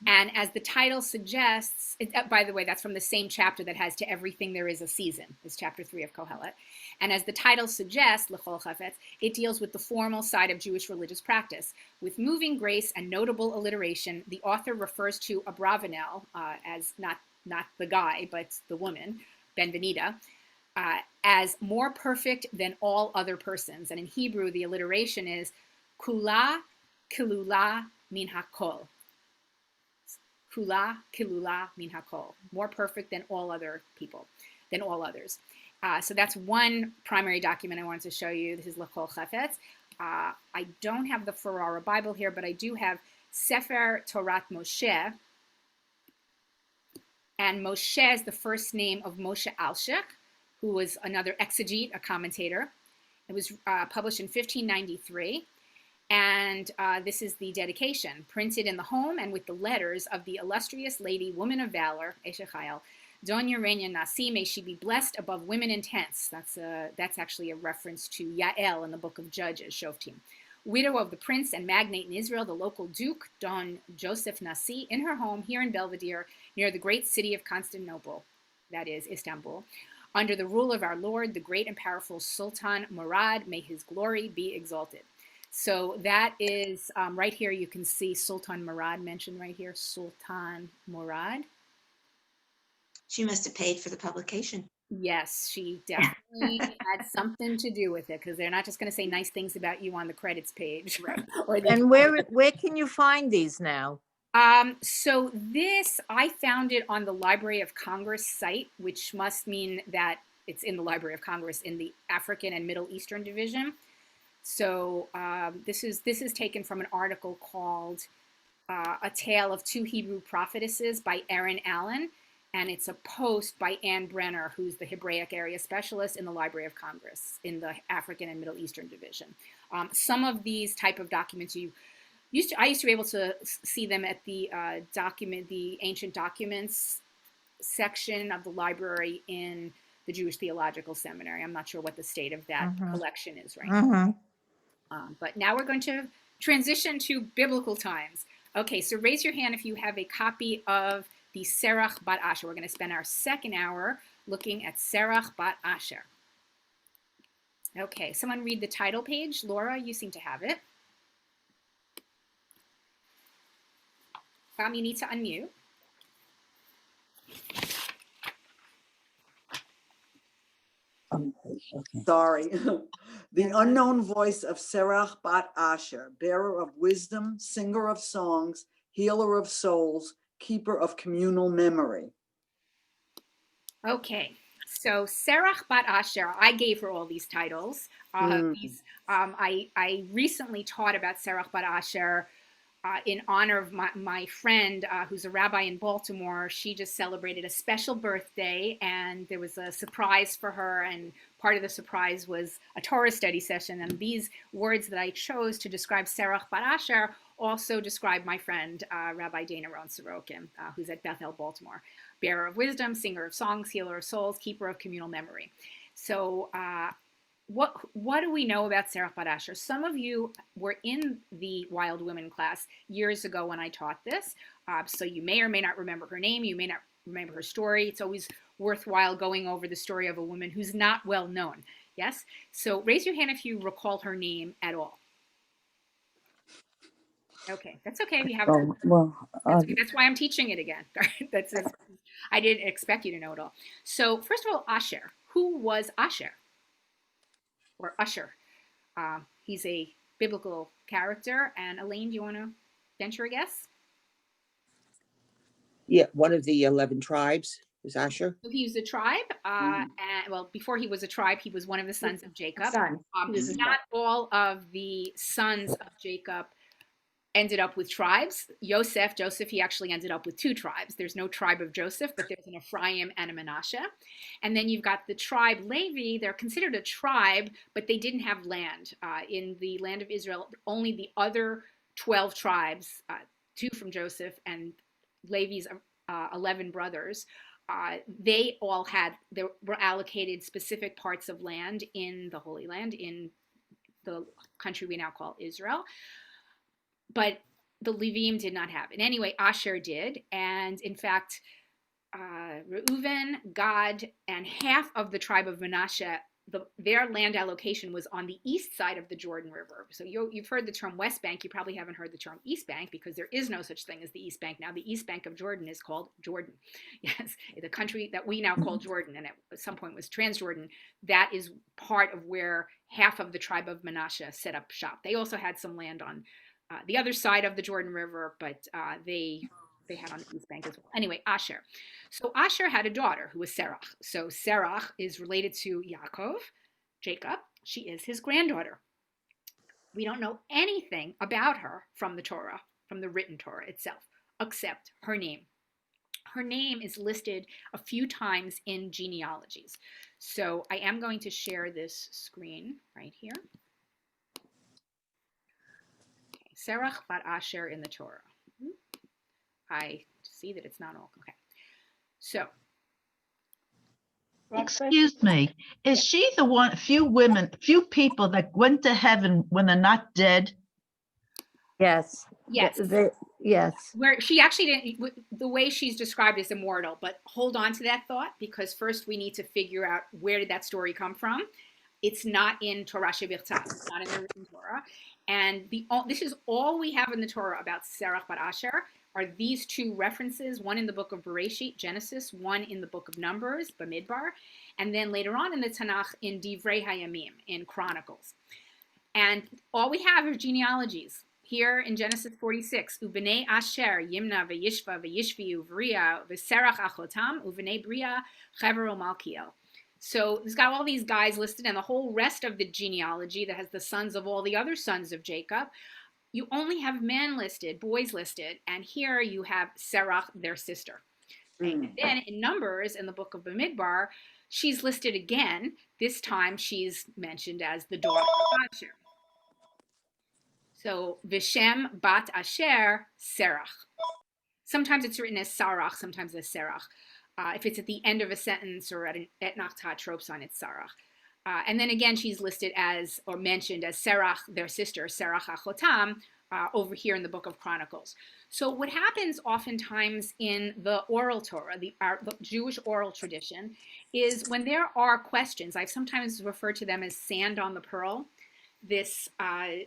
And as the title suggests, by the way, that's from the same chapter that has to everything there is a season, is chapter 3 of Kohelet. And as the title suggests, L'chol Chafetz, it deals with the formal side of Jewish religious practice. With moving grace and notable alliteration, the author refers to Abravanel as not the guy, but the woman, Benvenida, as more perfect than all other persons. And in Hebrew, the alliteration is Kula Kilula Min HaKol. Kula Kilula Min HaKol. More perfect than all other people, than all others. So that's one primary document I wanted to show you. This is L'chol Chafetz. I don't have the Ferrara Bible here, but I do have Sefer Torat Moshe. And Moshe is the first name of Moshe Alshich, who was another exegete, a commentator. It was published in 1593. And this is the dedication, printed in the home and with the letters of the illustrious lady, woman of valor, Eshet Chayil, Dona Reina Nasi, may she be blessed above women in tents. That's actually a reference to Yael in the book of Judges, Shoftim. Widow of the prince and magnate in Israel, the local duke, Don Joseph Nasi, in her home here in Belvedere, near the great city of Constantinople, that is Istanbul, under the rule of our Lord, the great and powerful Sultan Murad, may his glory be exalted. So that is right here. You can see Sultan Murad mentioned right here. Sultan Murad. She must have paid for the publication. Yes, she definitely had something to do with it because they're not just going to say nice things about you on the credits page. Right. And where can you find these now? So this, I found it on the Library of Congress site, which must mean that it's in the Library of Congress in the African and Middle Eastern Division. So this is taken from an article called A Tale of Two Hebrew Prophetesses by Erin Allen, and it's a post by Ann Brenner, who's the Hebraic area specialist in the Library of Congress in the African and Middle Eastern Division. Some of these type of documents I used to be able to see them at the the ancient documents section of the library in the Jewish Theological Seminary. I'm not sure what the state of that collection is right now. But now we're going to transition to biblical times. Okay, so raise your hand if you have a copy of the Serach Bat Asher. We're going to spend our second hour looking at Serach Bat Asher. Okay, someone read the title page. Laura, you seem to have it. You need to unmute. Sorry. The unknown voice of Serach Bat Asher, bearer of wisdom, singer of songs, healer of souls, keeper of communal memory. Okay, so Serach Bat Asher, I gave her all these titles. I recently taught about Serach Bat Asher in honor of my friend who's a rabbi in Baltimore. She just celebrated a special birthday, and there was a surprise for her, and part of the surprise was a Torah study session. And these words that I chose to describe Serach Bat Asher also describe my friend, Rabbi Dana Sorokin, who's at Bethel, Baltimore. Bearer of wisdom, singer of songs, healer of souls, keeper of communal memory. So what do we know about Serach Bat Asher? Some of you were in the Wild Women class years ago when I taught this, so you may or may not remember her name, you may not remember her story. It's always worthwhile going over the story of a woman who's not well known, yes? So raise your hand if you recall her name at all. Okay, that's okay if you haven't. That's why I'm teaching it again. I didn't expect you to know it all. So first of all, Asher. Who was Asher? Or Usher. He's a biblical character. And Elaine, do you want to venture a guess? Yeah, one of the 11 tribes is Asher. So he was a tribe. And well, before he was a tribe, he was one of the sons of Jacob. Not all of the sons of Jacob ended up with tribes. Joseph, he actually ended up with 2 tribes. There's no tribe of Joseph, but there's an Ephraim and a Manasseh. And then you've got the tribe Levi. They're considered a tribe, but they didn't have land. In the land of Israel, only the other 12 tribes, 2 from Joseph and Levi's 11 brothers, they were allocated specific parts of land in the Holy Land, in the country we now call Israel. But the Levim did not have it. Anyway, Asher did. And in fact, Reuven, Gad, and half of the tribe of Manasseh, their land allocation was on the east side of the Jordan River. So you've heard the term West Bank. You probably haven't heard the term East Bank, because there is no such thing as the East Bank. Now, the East Bank of Jordan is called Jordan. Yes, the country that we now call Jordan, and at some point was Transjordan, that is part of where half of the tribe of Manasseh set up shop. They also had some land on the other side of the Jordan River, but they had on the East Bank as well. Anyway, Asher. So Asher had a daughter who was Serach. So Serach is related to Jacob. She is his granddaughter. We don't know anything about her from the Torah, from the written Torah itself, except her name. Her name is listed a few times in genealogies. So I am going to share this screen right here. Serach Bat Asher in the Torah. I see that it's not all. Okay. So. Excuse me. Is she the one, few people that went to heaven when they're not dead? Yes. Yes. Yes. Where she actually didn't, the way she's described is immortal, but hold on to that thought, because first we need to figure out where did that story come from. It's not in Torah Shebirtzah. It's not in the written Torah. And this is all we have in the Torah about Serach Bat Asher are these 2 references, one in the book of Bereshit, Genesis, one in the book of Numbers, Bamidbar, and then later on in the Tanakh in Divrei Hayamim, in Chronicles. And all we have are genealogies. Here in Genesis 46, Ubenei Asher, Yimna, Vayishva, Vayishvi, Uvriya, V'Serach Achotam, Ubenei Bria, Chevero Malkiel. So it's got all these guys listed, and the whole rest of the genealogy that has the sons of all the other sons of Jacob, you only have men listed, boys listed, and here you have Serach, their sister. And then in Numbers, in the book of Bamidbar, she's listed again. This time she's mentioned as the daughter of Asher. So Vishem Bat Asher Serach. Sometimes it's written as Sarach, sometimes as Serach. If it's at the end of a sentence or at Nachtat Tropson, it's Sarach. And then again, she's listed as, or mentioned as Serach, their sister, Serach Achotam, over here in the book of Chronicles. So what happens oftentimes in the oral Torah, the Jewish oral tradition, is when there are questions, I've sometimes referred to them as sand on the pearl. This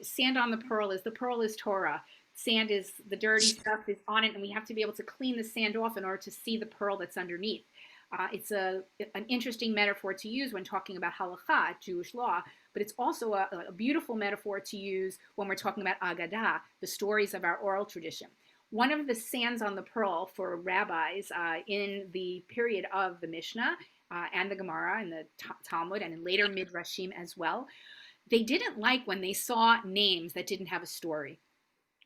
sand on the pearl is Torah. Sand is the dirty stuff is on it, and we have to be able to clean the sand off in order to see the pearl that's underneath. It's an interesting metaphor to use when talking about halakha, Jewish law, but it's also a beautiful metaphor to use when we're talking about Agadah, the stories of our oral tradition. One of the sands on the pearl for rabbis in the period of the Mishnah and the Gemara and the Talmud and in later Midrashim as well, they didn't like when they saw names that didn't have a story.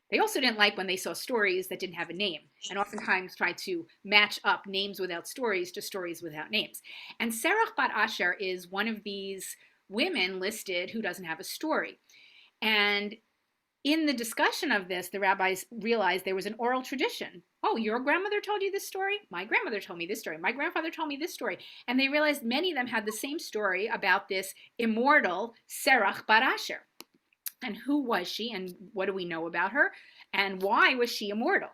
They also didn't like when they saw stories that didn't have a name, and oftentimes tried to match up names without stories to stories without names. And Serach bat Asher is one of these women listed who doesn't have a story. And in the discussion of this, the rabbis realized there was an oral tradition. Oh, your grandmother told you this story? My grandmother told me this story. My grandfather told me this story. And they realized many of them had the same story about this immortal Serach bat Asher. And who was she, and what do we know about her, and why was she immortal?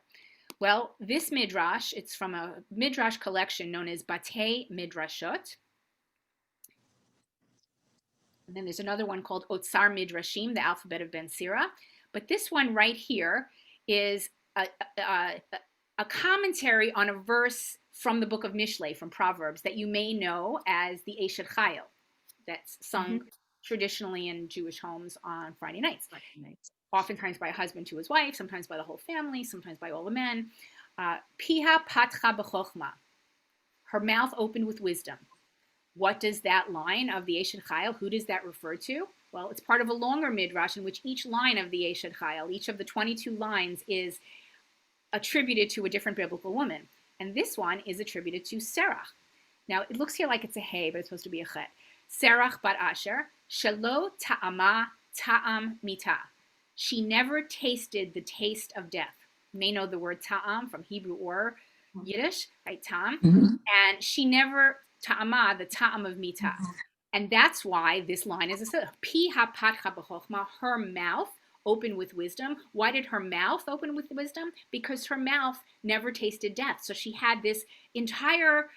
Well, this midrash, it's from a midrash collection known as Batei Midrashot. And then there's another one called Otsar Midrashim, the alphabet of Ben Sira. But this one right here is a commentary on a verse from the book of Mishlei, from Proverbs, that you may know as the Eshet Chayil, that's sung traditionally in Jewish homes on Friday nights. Oftentimes by a husband to his wife, sometimes by the whole family, sometimes by all the men. Piha patcha b'chochma. Her mouth opened with wisdom. What does that line of the Eshet Chayil, who does that refer to? Well, it's part of a longer midrash in which each line of the Eshet Chayil, each of the 22 lines, is attributed to a different biblical woman. And this one is attributed to Serach. Now, it looks here like it's a hey, but it's supposed to be a chet. Serach bat Asher, shelo ta'ama ta'am mita. She never tasted the taste of death. You may know the word ta'am from Hebrew or Yiddish, right? Ta'am. And she never, ta'ama, the ta'am of mita. And that's why this line is a pi hapatcha b'chochma, her mouth opened with wisdom. Why did her mouth open with wisdom? Because her mouth never tasted death. So she had this entire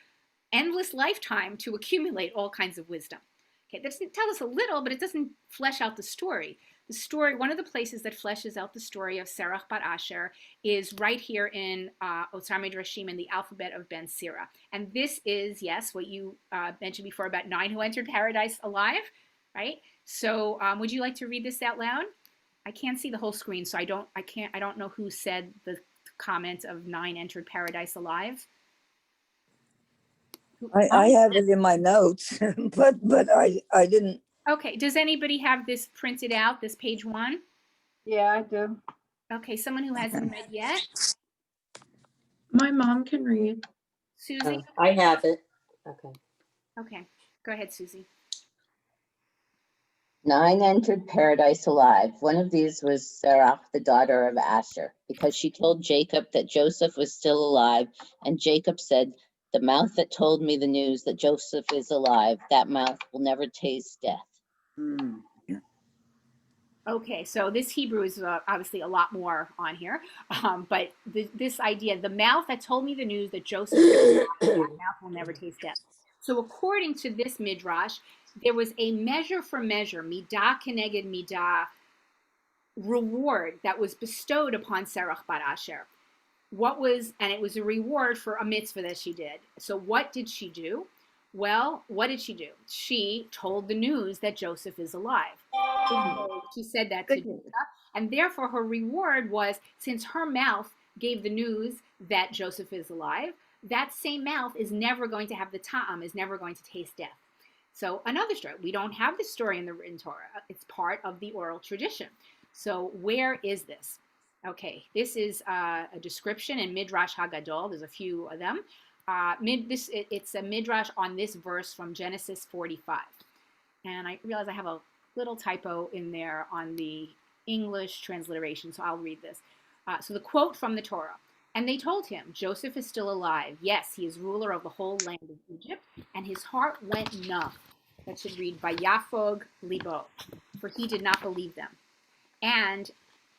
endless lifetime to accumulate all kinds of wisdom. Okay, that doesn't tell us a little, but it doesn't flesh out the story. The story, one of the places that fleshes out the story of Serach bat Asher is right here in Otsar Midrashim in the alphabet of Ben Sira. And this is, yes, what you mentioned before about 9 who entered paradise alive, right? So would you like to read this out loud? I can't see the whole screen, so I don't know who said the comment of 9 entered paradise alive. I have it in my notes, but I didn't. Okay, does anybody have this printed out, this page 1? Yeah, I do. Okay, someone who hasn't read yet? My mom can read. Susie? I have it. Okay. Okay, go ahead, Susie. 9 entered paradise alive. One of these was Serach, the daughter of Asher, because she told Jacob that Joseph was still alive, and Jacob said, "The mouth that told me the news that Joseph is alive, that mouth will never taste death." Okay, so this Hebrew is obviously a lot more on here, but this idea, the mouth that told me the news that Joseph is alive, that mouth will never taste death. So according to this midrash, there was a measure for measure, midah keneged midah, reward that was bestowed upon Serach bat Asher. And it was a reward for a mitzvah that she did. So what did she do? Well, what did she do? She told the news that Joseph is alive. She said that to Dona, and therefore her reward was, since her mouth gave the news that Joseph is alive, that same mouth is never going to have the ta'am, is never going to taste death. So another story. We don't have this story in the written Torah. It's part of the oral tradition. So where is this? Okay, this is a description in Midrash Hagadol. There's a few of them. It's a midrash on this verse from Genesis 45. And I realize I have a little typo in there on the English transliteration, so I'll read this. So the quote from the Torah. And they told him, Joseph is still alive. Yes, he is ruler of the whole land of Egypt. And his heart went numb. That should read, Vayafog libo, for he did not believe them. And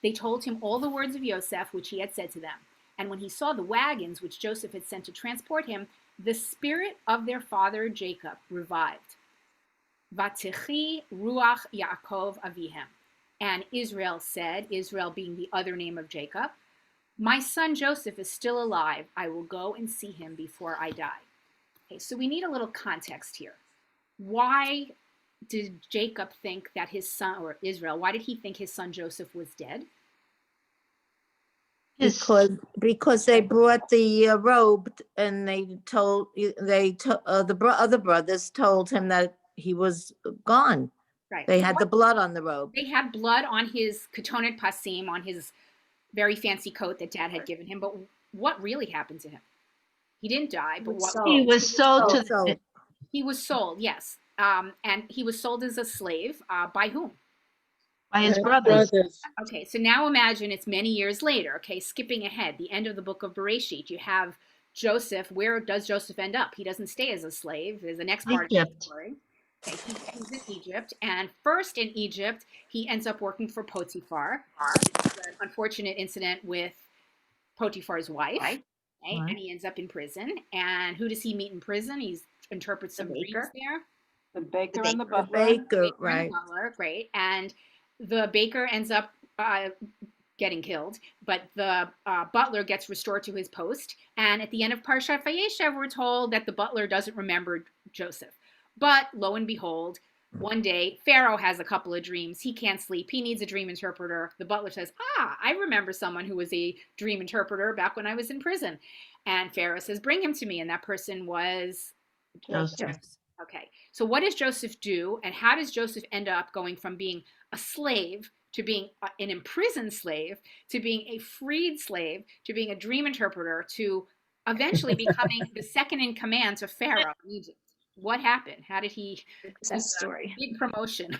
they told him all the words of Yosef, which he had said to them. And when he saw the wagons which Joseph had sent to transport him, the spirit of their father Jacob revived. Vatechi ruach Yaakov avihem. And Israel said, Israel being the other name of Jacob, my son Joseph is still alive. I will go and see him before I die. Okay, so we need a little context here. Why did Jacob think that his son, or Israel, why did he think his son Joseph was dead? Because they brought the robe, and the other brothers told him that he was gone. Right. They had the blood on the robe. They had blood on his ketonet pasim, on his very fancy coat that dad had given him. But what really happened to him? He didn't die, but what? He was sold to sold. He was sold, yes. And he was sold as a slave by whom? by his brothers. Okay, so now imagine it's many years later. Okay, skipping ahead, the end of the book of Bereshit, you have Joseph. Where does Joseph end up? He doesn't stay as a slave. There's the next part of the Egypt. story. Okay, he's in Egypt, and first in Egypt, he ends up working for Potiphar. There's an unfortunate incident with Potiphar's wife, okay, Right. and he ends up in prison. And who does he meet in prison? He interprets some dreams there. The baker and the The butler. baker, And the right. butler, great. And the baker ends up getting killed, but the butler gets restored to his post. And at the end of Parshat Vayeshev, we're told that the butler doesn't remember Joseph. But lo and behold, one day Pharaoh has a couple of dreams. He can't sleep. He needs a dream interpreter. The butler says, I remember someone who was a dream interpreter back when I was in prison. And Pharaoh says, bring him to me. And that person was Joseph. Okay, so what does Joseph do, and how does Joseph end up going from being a slave to being an imprisoned slave to being a freed slave to being a dream interpreter to eventually becoming the second in command to Pharaoh in Egypt? What happened? How did he? Success story. Big promotion.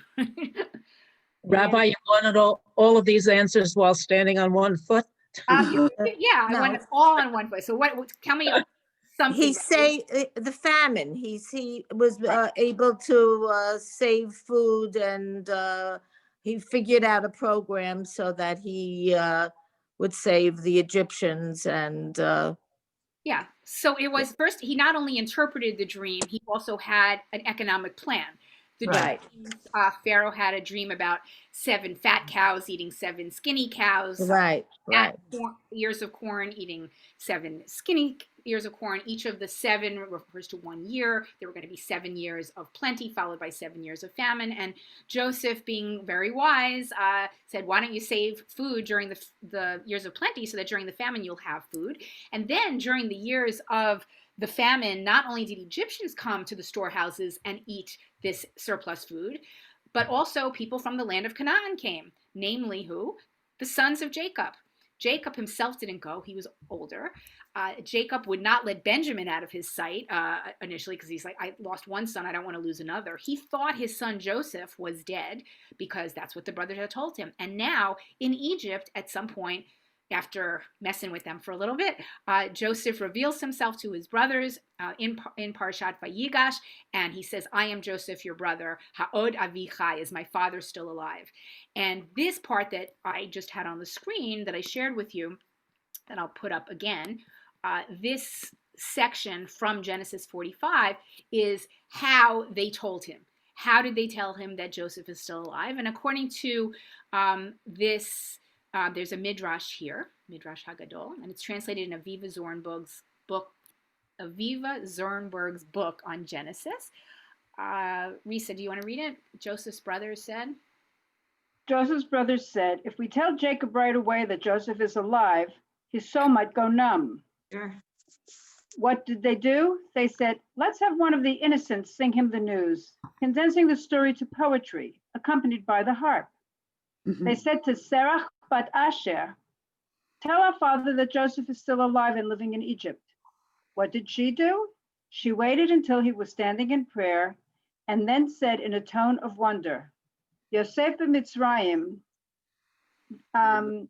Rabbi, you wanted all of these answers while standing on one foot? Yeah, I No. want it all on one foot. So what? Tell me something. He the famine. He was able to save food, and he figured out a program so that he would save the Egyptians. And Yeah. So it was first, he not only interpreted the dream, he also had an economic plan. The Right. dreams, Pharaoh had a dream about 7 fat cows eating 7 skinny cows. right, right. Ears of corn eating 7 skinny ears of corn. Each of the 7 refers to 1 year. There were going to be 7 years of plenty, followed by 7 years of famine. And Joseph, being very wise, said, why don't you save food during the years of plenty so that during the famine you'll have food? And then during the years of the famine, not only did Egyptians come to the storehouses and eat this surplus food, but also people from the land of Canaan came, namely who? The sons of Jacob. Jacob himself didn't go. He was older. Jacob would not let Benjamin out of his sight initially because he's like, I lost one son. I don't want to lose another. He thought his son Joseph was dead because that's what the brothers had told him. And now in Egypt, at some point, after messing with them for a little bit, Joseph reveals himself to his brothers in Parshat Vayigash, and he says, I am Joseph, your brother. Ha'od avichai, is my father still alive? And this part that I just had on the screen that I shared with you, that I'll put up again, this section from Genesis 45 is how they told him. How did they tell him that Joseph is still alive? And according to this, there's a midrash here, Midrash Hagadol, and it's translated in Aviva Zornberg's book on Genesis. Risa, do you want to read it? Joseph's brothers said. Joseph's brothers said, if we tell Jacob right away that Joseph is alive, his soul might go numb. Sure. What did they do? They said, let's have one of the innocents sing him the news, condensing the story to poetry, accompanied by the harp. They said to Serach but Asher, tell our father that Joseph is still alive and living in Egypt. What did she do? She waited until he was standing in prayer and then said in a tone of wonder, Yosef b'Mitzrayim,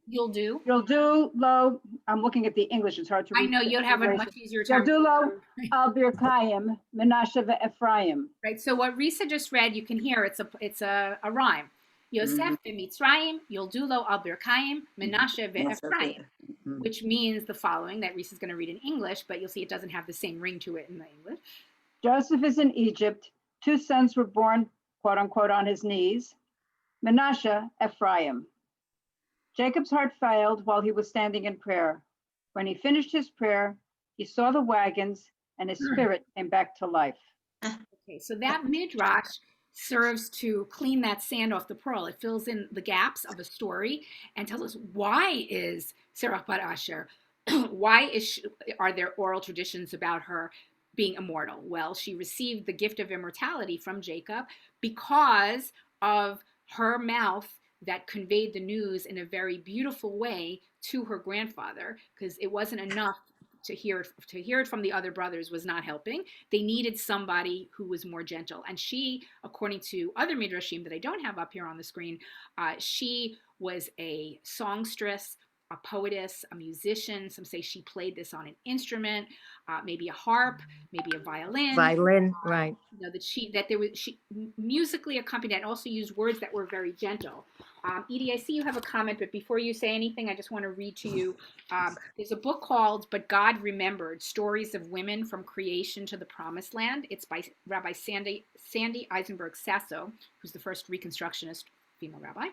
You'll do lo, I'm looking at the English, it's hard to read. I know you'll have a much easier time. You'll do lo al birkayim, Menashe ve'Ephraim. Right, so what Risa just read, you can hear it's a rhyme. Yosef b'Mitzrayim, Yoldulo al Birkayim, Menashe ve'Ephraim, which means the following that Risa is going to read in English, but you'll see it doesn't have the same ring to it in the English. Joseph is in Egypt. 2 sons were born, quote unquote, on his knees. Menashe, Ephraim. Jacob's heart failed while he was standing in prayer. When he finished his prayer, he saw the wagons and his spirit came back to life. Okay, so that midrash serves to clean that sand off the pearl. It fills in the gaps of a story and tells us why is Serach bat Asher, are there oral traditions about her being immortal? Well, she received the gift of immortality from Jacob because of her mouth that conveyed the news in a very beautiful way to her grandfather, because it wasn't enough to hear it from the other brothers was not helping. They needed somebody who was more gentle. And she, according to other midrashim that I don't have up here on the screen, she was a songstress, a poetess, a musician. Some say she played this on an instrument, maybe a harp, maybe a violin. Violin, right. You know, she musically accompanied and also used words that were very gentle. Edie, I see you have a comment, but before you say anything, I just want to read to you. There's a book called "But God Remembered: Stories of Women from Creation to the Promised Land." It's by Rabbi Sandy Eisenberg Sasso, who's the first Reconstructionist female rabbi.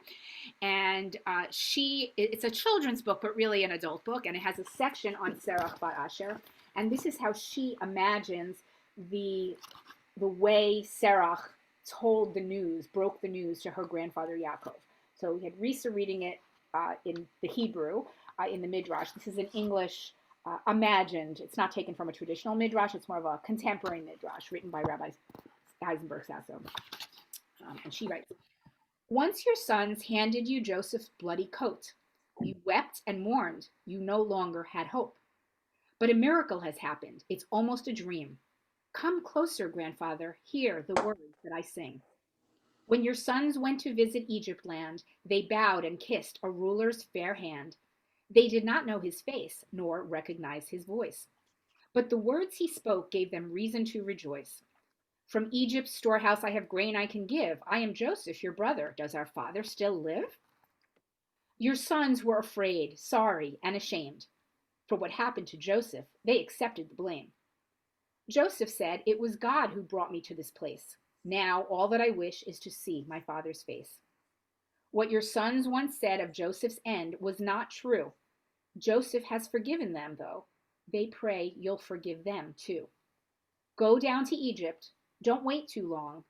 And it's a children's book, but really an adult book. And it has a section on Serach bat Asher. And this is how she imagines the way Serach told the news, broke the news to her grandfather Yaakov. So we had Risa reading it in the Hebrew, in the Midrash. This is an English imagined. It's not taken from a traditional Midrash. It's more of a contemporary Midrash written by Rabbi Eisenberg Sasso. And she writes, "Once your sons handed you Joseph's bloody coat. You wept and mourned. You no longer had hope. But a miracle has happened. It's almost a dream. Come closer, grandfather. Hear the words that I sing. When your sons went to visit Egypt land, they bowed and kissed a ruler's fair hand. They did not know his face, nor recognize his voice. But the words he spoke gave them reason to rejoice. From Egypt's storehouse I have grain I can give. I am Joseph, your brother. Does our father still live? Your sons were afraid, sorry, and ashamed. For what happened to Joseph, they accepted the blame. Joseph said, it was God who brought me to this place. Now all that I wish is to see my father's face. What your sons once said of Joseph's end was not true. Joseph has forgiven them, though. They pray you'll forgive them, too. Go down to Egypt. Don't wait too long.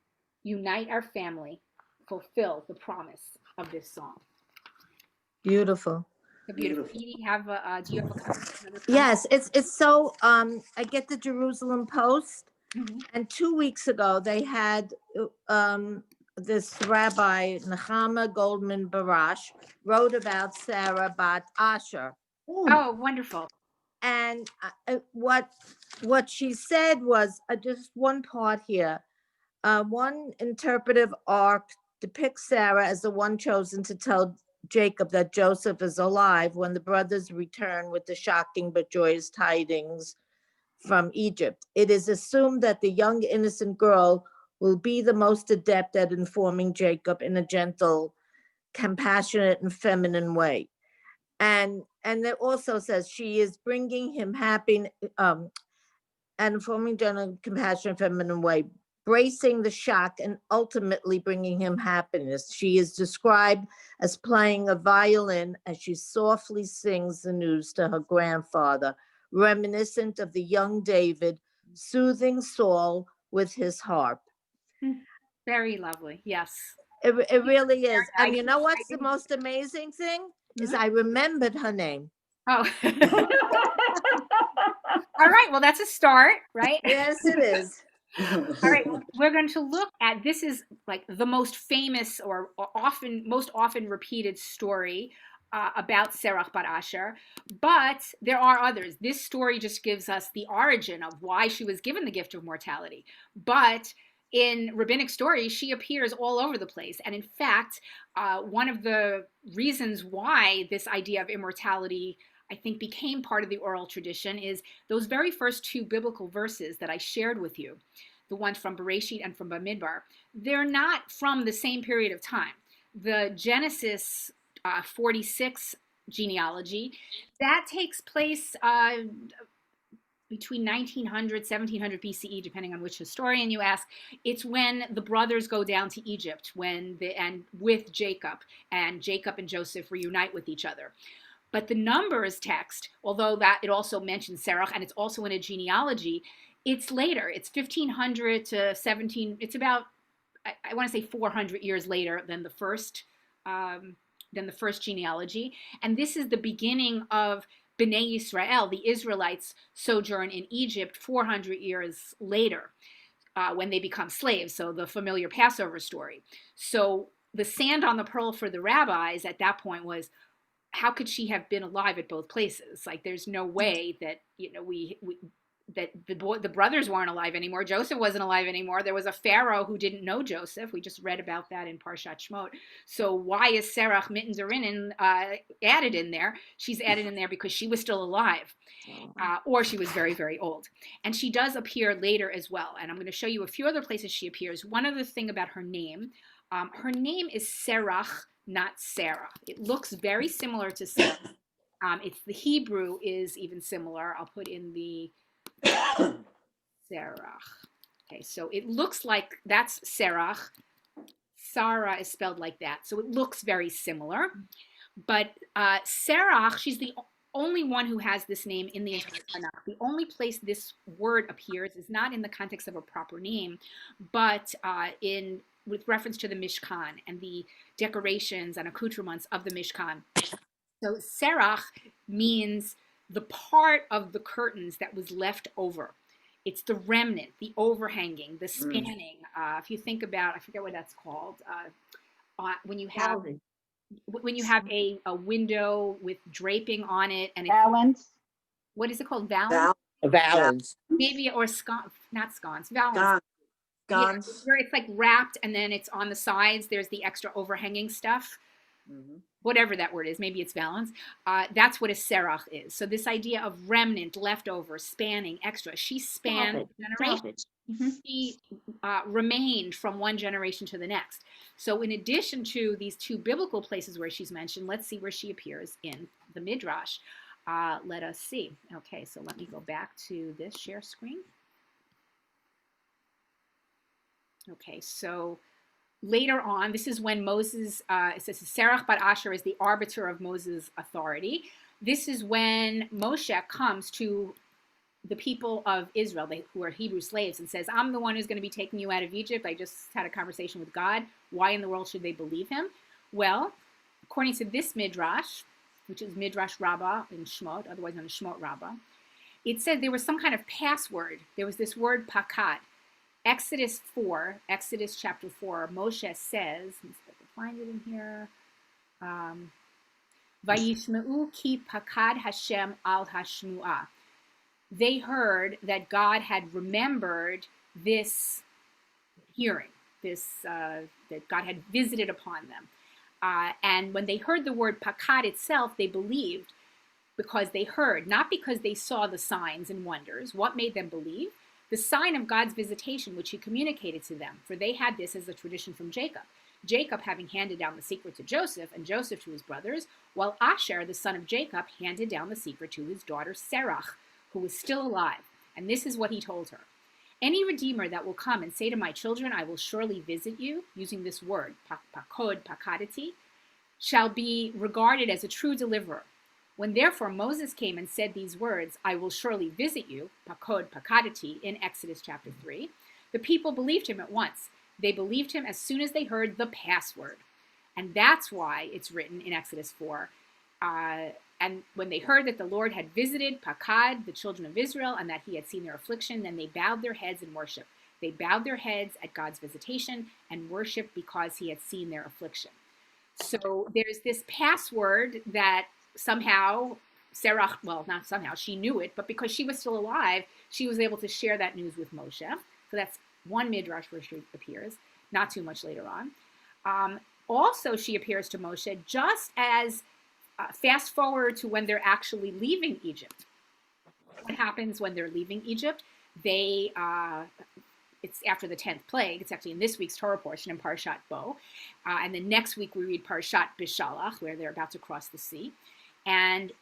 Unite our family. Fulfill the promise of this song." Beautiful. Beautiful. Edie, do you have a comment? Yes, it's so, I get the Jerusalem Post, and 2 weeks ago, they had this Rabbi Nechama Goldman Barash wrote about Sarah bat Asher. Oh, wonderful. And what she said was, just one part here, one interpretive arc depicts Sarah as the one chosen to tell Jacob that Joseph is alive when the brothers return with the shocking but joyous tidings from Egypt. It is assumed that the young innocent girl will be the most adept at informing Jacob in a gentle, compassionate, and feminine way. And it also says she is bringing him happy and informing gentle, compassionate, feminine way, bracing the shock and ultimately bringing him happiness. She is described as playing a violin as she softly sings the news to her grandfather, reminiscent of the young David soothing Saul with his harp. Very lovely. Yes. It really is. And you know what's the most amazing thing? Is I remembered her name. Oh. All right. Well, that's a start, right? Yes, it is. All right, we're going to look at, this is like the most famous or most often repeated story about Serach bat Asher, but there are others. This story just gives us the origin of why she was given the gift of mortality. But in rabbinic stories, she appears all over the place. And in fact, one of the reasons why this idea of immortality, I think, became part of the oral tradition is those very first two biblical verses that I shared with you, the ones from Bereshit and from Bamidbar. They're not from the same period of time. The Genesis 46 genealogy, that takes place between 1900, 1700 BCE, depending on which historian you ask. It's when the brothers go down to Egypt and with Jacob and Joseph reunite with each other. But the Numbers text, although that it also mentions Serach and it's also in a genealogy, it's later. It's 1500 to 17. It's about, I want to say 400 years later than the first genealogy. And this is the beginning of Bnei Yisrael, the Israelites' sojourn in Egypt 400 years later when they become slaves. So the familiar Passover story. So the sand on the pearl for the rabbis at that point was, how could she have been alive at both places? Like, there's no way that, you know, that the brothers weren't alive anymore. Joseph wasn't alive anymore. There was a Pharaoh who didn't know Joseph. We just read about that in Parshat Shmot. So why is Serach Mitten Zerinin added in there? She's added in there because she was still alive, or she was very, very old. And she does appear later as well. And I'm going to show you a few other places she appears. One other thing about her name is Serach, not Sarah. It looks very similar to Sarah. It's the Hebrew is even similar. I'll put in the Serach. Okay, so it looks like that's Serach. Sarah is spelled like that. So it looks very similar. But Serach, she's the only one who has this name in the entire Tanakh. The only place this word appears is not in the context of a proper name, but with reference to the Mishkan and the decorations and accoutrements of the Mishkan. So Serach means the part of the curtains that was left over. It's the remnant, the overhanging, the spanning. If you think about, I forget what that's called, when you have a window with draping on it and valance. What is it called? Valance. A valance. Maybe, or not scones. Valance. Yeah, where it's like wrapped and then it's on the sides. There's the extra overhanging stuff. Whatever that word is, maybe it's valance. That's what a serach is. So this idea of remnant, leftover, spanning, extra. She spanned generations. She remained from one generation to the next. So in addition to these two biblical places where she's mentioned, let's see where she appears in the Midrash. Let us see. Okay, so let me go back to this share screen. Okay, so later on, this is when Moses, it says Serach bat Asher is the arbiter of Moses' authority. This is when Moshe comes to the people of Israel, who are Hebrew slaves, and says, I'm the one who's going to be taking you out of Egypt. I just had a conversation with God. Why in the world should they believe him? Well, according to this Midrash, which is Midrash Rabbah in Shmot, otherwise known as Shmot Rabbah, it said there was some kind of password. There was this word pakad. Exodus chapter 4, Moshe says, let me see if I can find it in here. Vayishmeu ki pakad Hashem al hashmuah. They heard that God had remembered this hearing, that God had visited upon them. And when they heard the word pakad itself, they believed because they heard, not because they saw the signs and wonders. What made them believe? The sign of God's visitation, which he communicated to them, for they had this as a tradition from Jacob. Jacob having handed down the secret to Joseph, and Joseph to his brothers, while Asher, the son of Jacob, handed down the secret to his daughter Serach, who was still alive. And this is what he told her. Any redeemer that will come and say to my children, I will surely visit you, using this word, pakod, pakadati, shall be regarded as a true deliverer. When therefore Moses came and said these words, I will surely visit you, pakod, pakadati, in Exodus chapter 3, the people believed him at once. They believed him as soon as they heard the password. And that's why it's written in Exodus 4. And when they heard that the Lord had visited pakad, the children of Israel, and that he had seen their affliction, then they bowed their heads in worship. They bowed their heads at God's visitation and worshiped because he had seen their affliction. So there's this password that somehow Serach, well, not somehow, she knew it, but because she was still alive, she was able to share that news with Moshe. So that's one Midrash where she appears, not too much later on. Also, she appears to Moshe just as fast forward to when they're actually leaving Egypt. What happens when they're leaving Egypt? It's after the 10th plague. It's actually in this week's Torah portion in Parshat Bo. And then next week we read Parshat Bishalach, where they're about to cross the sea. And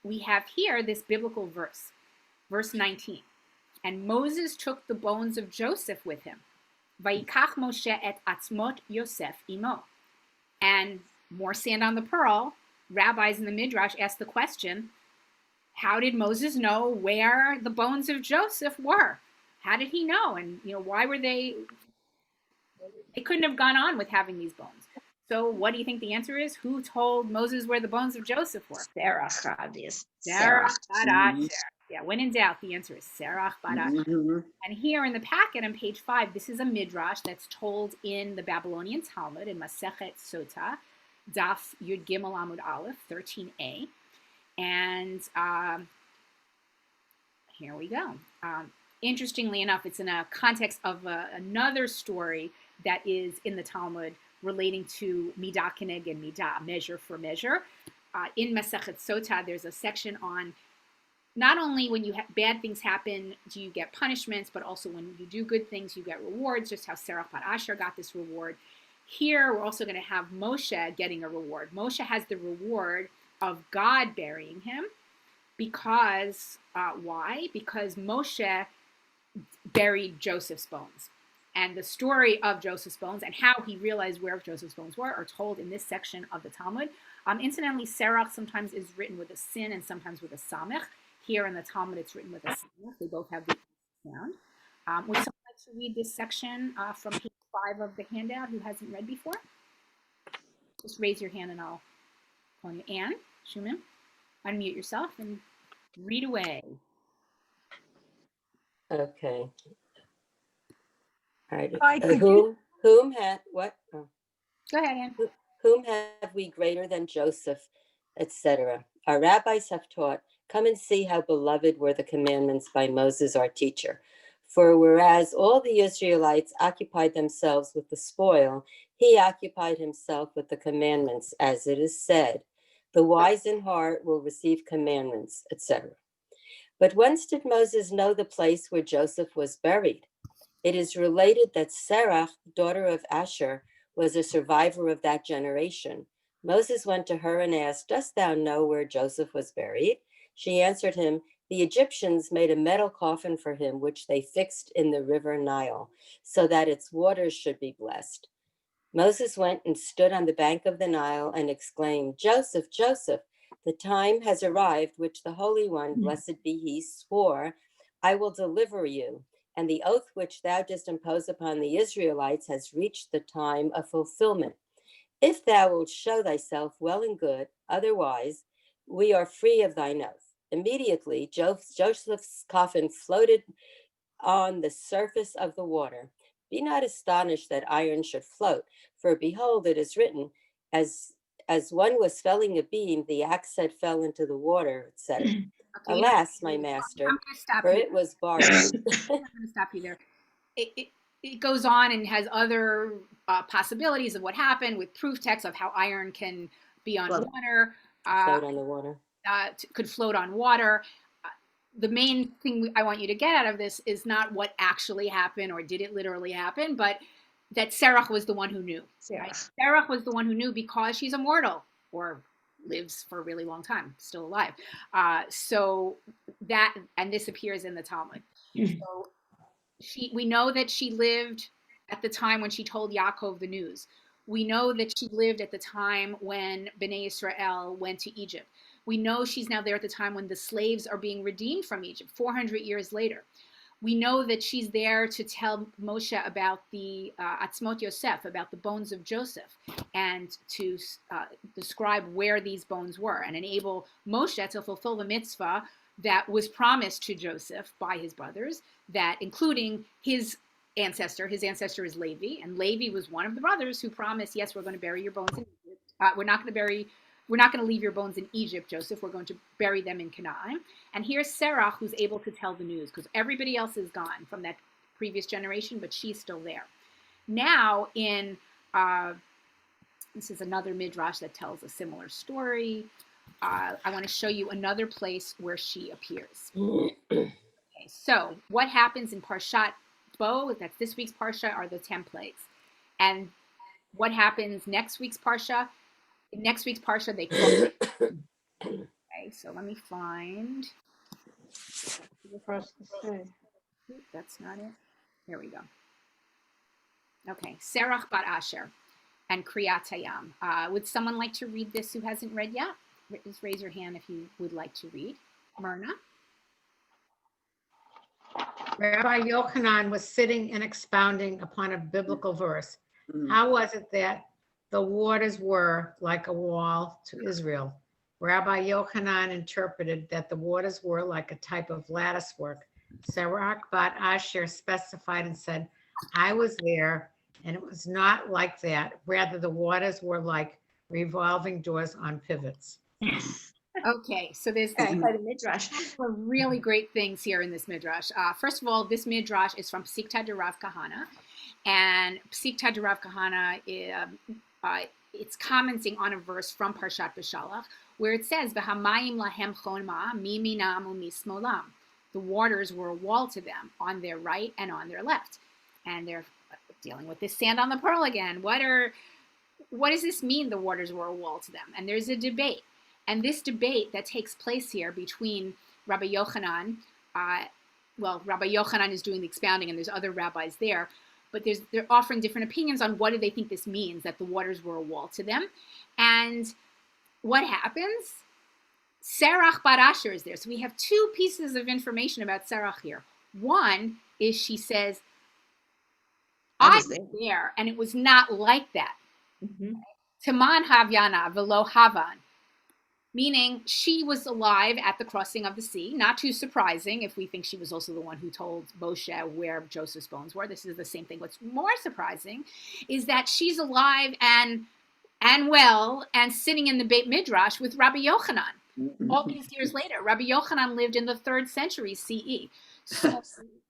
we have here this biblical verse, verse 19. And Moses took the bones of Joseph with him. Vayikach Moshe et atzmot Yosef imo. And more sand on the pearl, rabbis in the Midrash asked the question, how did Moses know where the bones of Joseph were? How did he know? And, why were they couldn't have gone on with having these bones. So what do you think the answer is? Who told Moses where the bones of Joseph were? Serach, obvious. Serach. Yeah, when in doubt, the answer is Serach bat Asher. Mhm. And here in the packet on page 5, this is a midrash that's told in the Babylonian Talmud in Masechet Sota, Daf Yud Gimel Amud Aleph 13a. And here we go. Interestingly enough, it's in a context of another story that is in the Talmud relating to midah keneged midah, measure for measure. In Masechet Sota, there's a section on not only when bad things happen do you get punishments, but also when you do good things, you get rewards, just how Serach bat Asher got this reward. Here, we're also going to have Moshe getting a reward. Moshe has the reward of God burying him because, why? Because Moshe buried Joseph's bones. And the story of Joseph's bones and how he realized where Joseph's bones were are told in this section of the Talmud. Incidentally, Serach sometimes is written with a sin and sometimes with a samech. Here in the Talmud, it's written with a samech. They both have the sound. Would someone like to read this section from page 5 of the handout who hasn't read before? Just raise your hand and I'll call you. Anne Schumann, unmute yourself and read away. Okay. All right. Hi, could you- Whom had what? Oh. Go ahead, Anne. Whom have we greater than Joseph, etc. Our rabbis have taught, come and see how beloved were the commandments by Moses, our teacher. For whereas all the Israelites occupied themselves with the spoil, he occupied himself with the commandments, as it is said, the wise in heart will receive commandments, etc. But whence did Moses know the place where Joseph was buried? It is related that Serach, daughter of Asher, was a survivor of that generation. Moses went to her and asked, dost thou know where Joseph was buried? She answered him, the Egyptians made a metal coffin for him, which they fixed in the river Nile, so that its waters should be blessed. Moses went and stood on the bank of the Nile and exclaimed, Joseph, Joseph, the time has arrived which the Holy One, blessed be he, swore, I will deliver you. And the oath which thou didst impose upon the Israelites has reached the time of fulfillment. If thou wilt show thyself well and good, otherwise we are free of thine oath. Immediately Joseph's coffin floated on the surface of the water. Be not astonished that iron should float, for behold, it is written, as one was felling a beam, the axe head fell into the water, etc. Okay, alas, my master, for it was borrowed. I'm going to stop you there. It goes on and has other possibilities of what happened with proof texts of how iron can be on water. Float on the water. Could float on water. The main thing I want you to get out of this is not what actually happened or did it literally happen, but that Serach was the one who knew. Right? Serach was the one who knew because she's immortal or lives for a really long time, still alive. So that, and this appears in the Talmud. So we know that she lived at the time when she told Yaakov the news. We know that she lived at the time when Bnei Israel went to Egypt. We know she's now there at the time when the slaves are being redeemed from Egypt, 400 years later. We know that she's there to tell Moshe about the Atzmot Yosef, about the bones of Joseph, and to describe where these bones were and enable Moshe to fulfill the mitzvah that was promised to Joseph by his brothers, that including his ancestor is Levi, and Levi was one of the brothers who promised, yes, we're going to bury your bones in Egypt. We're not going to leave your bones in Egypt, Joseph. We're going to bury them in Canaan. And here's Serach, who's able to tell the news because everybody else is gone from that previous generation, but she's still there. Now in, this is another midrash that tells a similar story. I want to show you another place where she appears. Okay, so what happens in Parshat Bo, that's this week's Parsha, are the 10 plagues. And what happens next week's Parsha? In next week's Parsha, they close. Okay, so let me find. That's not it. There we go. Okay, Serach bat Asher and Kriyat Hayam. Would someone like to read this who hasn't read yet? Just raise your hand if you would like to read. Myrna? Rabbi Yochanan was sitting and expounding upon a biblical verse. How was it that the waters were like a wall to Israel Rabbi Yochanan interpreted that the waters were like a type of lattice work. Serach bat Asher specified and said, I was there, and it was not like that. Rather, the waters were like revolving doors on pivots. Okay, so there's Quite a midrash. some really great things here in this midrash. First of all, this midrash is from Psikta de Rav Kahana, and Psikta de Rav Kahana it's commenting on a verse from Parshat Beshalach where it says, "V'hamayim lahem chonma miminam umismolam." The waters were a wall to them on their right and on their left, and they're dealing with this sand on the pearl again. What does this mean? The waters were a wall to them, and there's a debate. And this debate that takes place here between Rabbi Yochanan, Rabbi Yochanan is doing the expounding, and there's other rabbis there, but they're offering different opinions on what do they think this means, that the waters were a wall to them. And what happens? Serach bar Asher is there. So we have two pieces of information about Serach here. One is she says, I was there, and it was not like that. Taman havyana velo havan. Meaning she was alive at the crossing of the sea. Not too surprising if we think she was also the one who told Moshe where Joseph's bones were. This is the same thing. What's more surprising is that she's alive and well and sitting in the Beit Midrash with Rabbi Yochanan. All these years later, Rabbi Yochanan lived in the 3rd century CE. So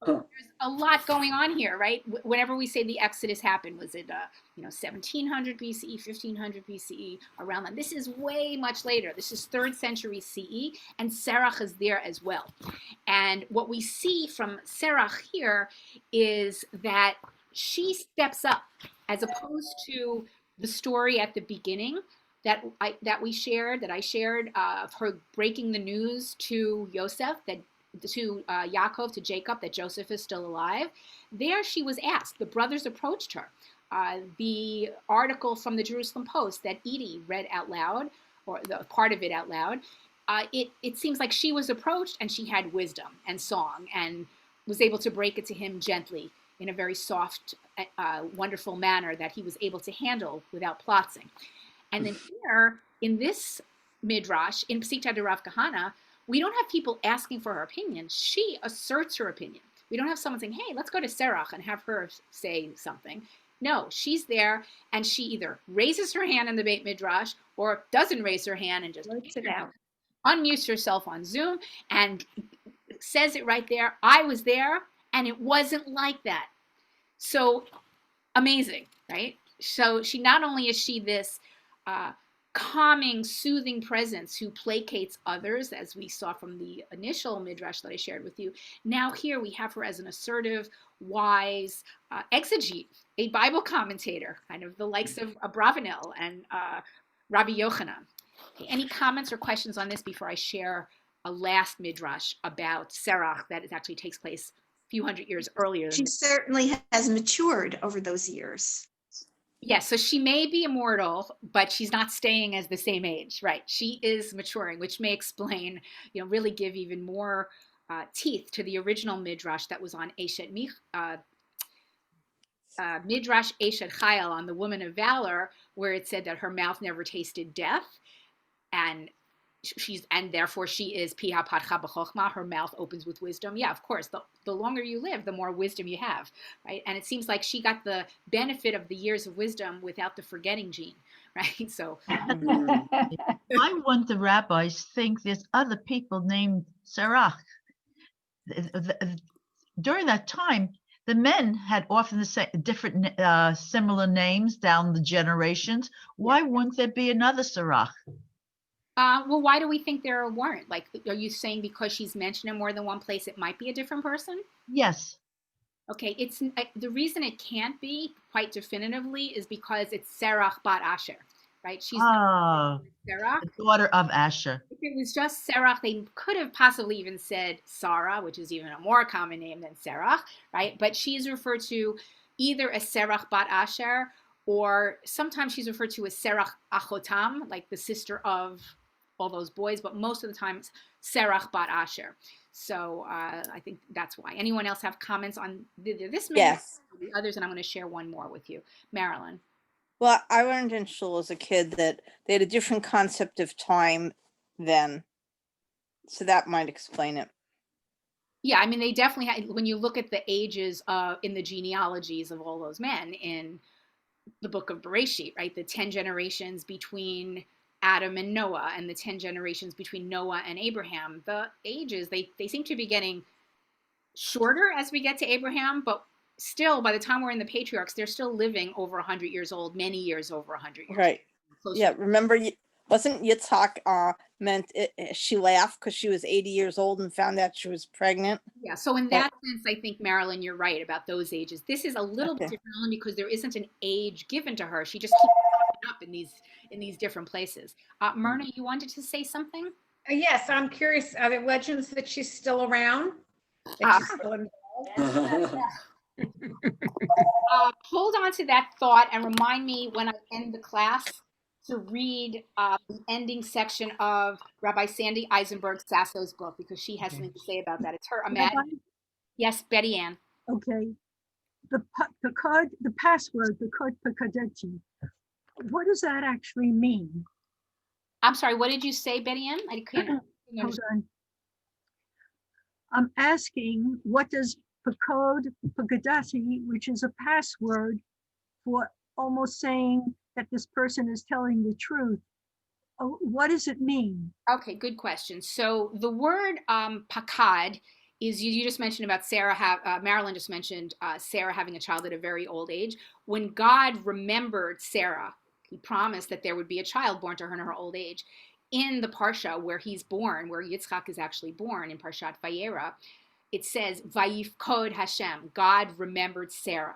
there's a lot going on here, right? Whenever we say the Exodus happened, was it 1700 BCE, 1500 BCE, around that? This is way much later. This is 3rd century CE, and Serach is there as well. And what we see from Serach here is that she steps up, as opposed to the story at the beginning that I shared of her breaking the news to Yosef, to Yaakov, to Jacob, that Joseph is still alive. There she was asked. The brothers approached her. The article from the Jerusalem Post that Edie read out loud, or the part of it out loud, it seems like she was approached and she had wisdom and song and was able to break it to him gently in a very soft, wonderful manner that he was able to handle without plotzing. And then here, in this midrash, in Psikta de Rav Kahana, we don't have people asking for her opinion. She asserts her opinion. We don't have someone saying, hey, let's go to Serach and have her say something. No, she's there, and she either raises her hand in the Beit Midrash or doesn't raise her hand and just unmutes herself on Zoom and says it right there. I was there, and it wasn't like that. So amazing, right? So she not only is she this calming, soothing presence who placates others, as we saw from the initial midrash that I shared with you. Now here we have her as an assertive, wise exegete, a Bible commentator, kind of the likes of Abravanel and Rabbi Yochanan. Okay, any comments or questions on this before I share a last midrash about Serach that actually takes place a few hundred years earlier? She certainly has matured over those years. Yes, so she may be immortal, but she's not staying as the same age, right? She is maturing, which may explain, really give even more teeth to the original midrash that was on Midrash Eshet Chayil, on the woman of valor, where it said that her mouth never tasted death, and therefore she is Piha Patcha B'Chochma, her mouth opens with wisdom. Yeah, of course, the longer you live, the more wisdom you have, right? And it seems like she got the benefit of the years of wisdom without the forgetting gene, right? So Why wouldn't the rabbis think there's other people named Serach? During that time, the men had often the same, different, similar names down the generations. Why wouldn't there be another Serach? Well, why do we think there weren't? Like, are you saying because she's mentioned in more than one place, it might be a different person? Yes. Okay, it's the reason it can't be quite definitively is because it's Serach bat Asher, right? She's Serach, the daughter of Asher. If it was just Serach, they could have possibly even said Sarah, which is even a more common name than Serach, right? But she's referred to either as Serach bat Asher, or sometimes she's referred to as Serach Achotam, like the sister of all those boys, but most of the time it's Serach bat Asher. So I think that's why. Anyone else have comments on this? Yes. The others, and I'm going to share one more with you. Marilyn. Well, I learned in shul as a kid that they had a different concept of time then. So that might explain it. Yeah, I mean, they definitely had, when you look at the ages in the genealogies of all those men in the book of Bereshit, right? The 10 generations between Adam and Noah and the 10 generations between Noah and Abraham, the ages, they seem to be getting shorter as we get to Abraham, but still, by the time we're in the patriarchs, they're still living over 100 years old, many years over 100 years. Right. Closer. Yeah. Remember, wasn't Yitzhak meant she laughed because she was 80 years old and found out she was pregnant? Yeah. So in that sense, I think, Marilyn, you're right about those ages. This is a little bit different only because there isn't an age given to her. She just keeps popping up in these different places. Myrna, you wanted to say something? Yes, I'm curious. Are there legends that she's still around? That she's still involved? Hold on to that thought and remind me when I end the class to read the ending section of Rabbi Sandy Eisenberg Sasso's book, because she has something to say about that. It's her imagine. Yes, Betty Ann. Okay. The code, the password, the code Pekadeti. What does that actually mean? I'm sorry, what did you say, Betty Ann? I can't. Hold on. I'm asking, what does Pekod Pekadeti, which is a password for almost saying that this person is telling the truth, what does it mean? Okay, good question. So the word pakad is, you just mentioned about Sarah, Marilyn just mentioned Sarah having a child at a very old age. When God remembered Sarah, he promised that there would be a child born to her in her old age. In the Parsha where he's born, where Yitzchak is actually born in Parshat Vayera, it says, Vayifkod Hashem, God remembered Sarah,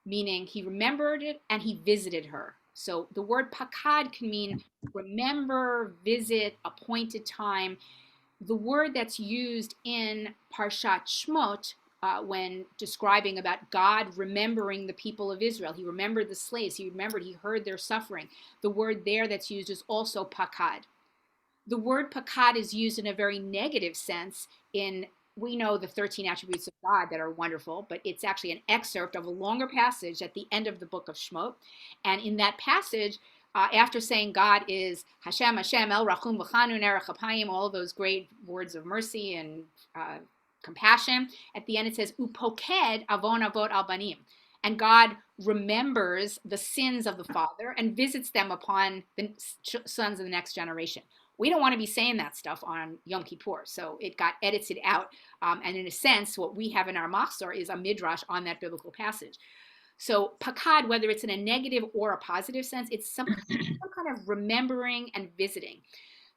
meaning he remembered it and he visited her. So the word pakad can mean remember, visit, appointed time. The word that's used in Parshat Shmot when describing about God remembering the people of Israel. He remembered the slaves. He remembered, he heard their suffering. The word there that's used is also pakad. The word pakad is used in a very negative sense we know the 13 attributes of God that are wonderful, but it's actually an excerpt of a longer passage at the end of the book of Shmot. And in that passage, after saying God is Hashem, Hashem, El Rachum, V'chanun, Erech Apayim, all those great words of mercy and compassion, at the end it says, Upoked avon avot al banim. And God remembers the sins of the father and visits them upon the sons of the next generation. We don't want to be saying that stuff on Yom Kippur, so it got edited out. And in a sense, what we have in our machzor is a midrash on that biblical passage. So pakad, whether it's in a negative or a positive sense, it's some kind of remembering and visiting.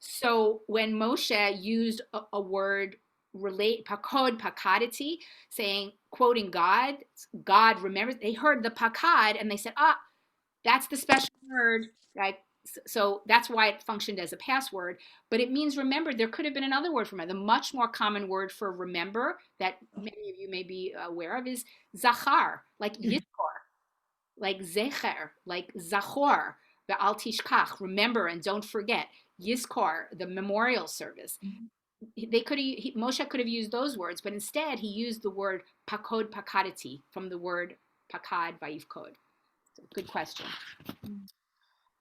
So when Moshe used a word pakadeti, saying, quoting God, God remembers, they heard the pakad and they said, that's the special word, right? So that's why it functioned as a password, but it means remember. There could have been another word for it. The much more common word for remember that many of you may be aware of is zachar, like yizkor, like zecher, like zachor, ve'al tishkach, remember and don't forget. Yizkor, the memorial service. Moshe could have used those words, but instead he used the word pakod pakadati from the word pakad vayivkod. So, good question.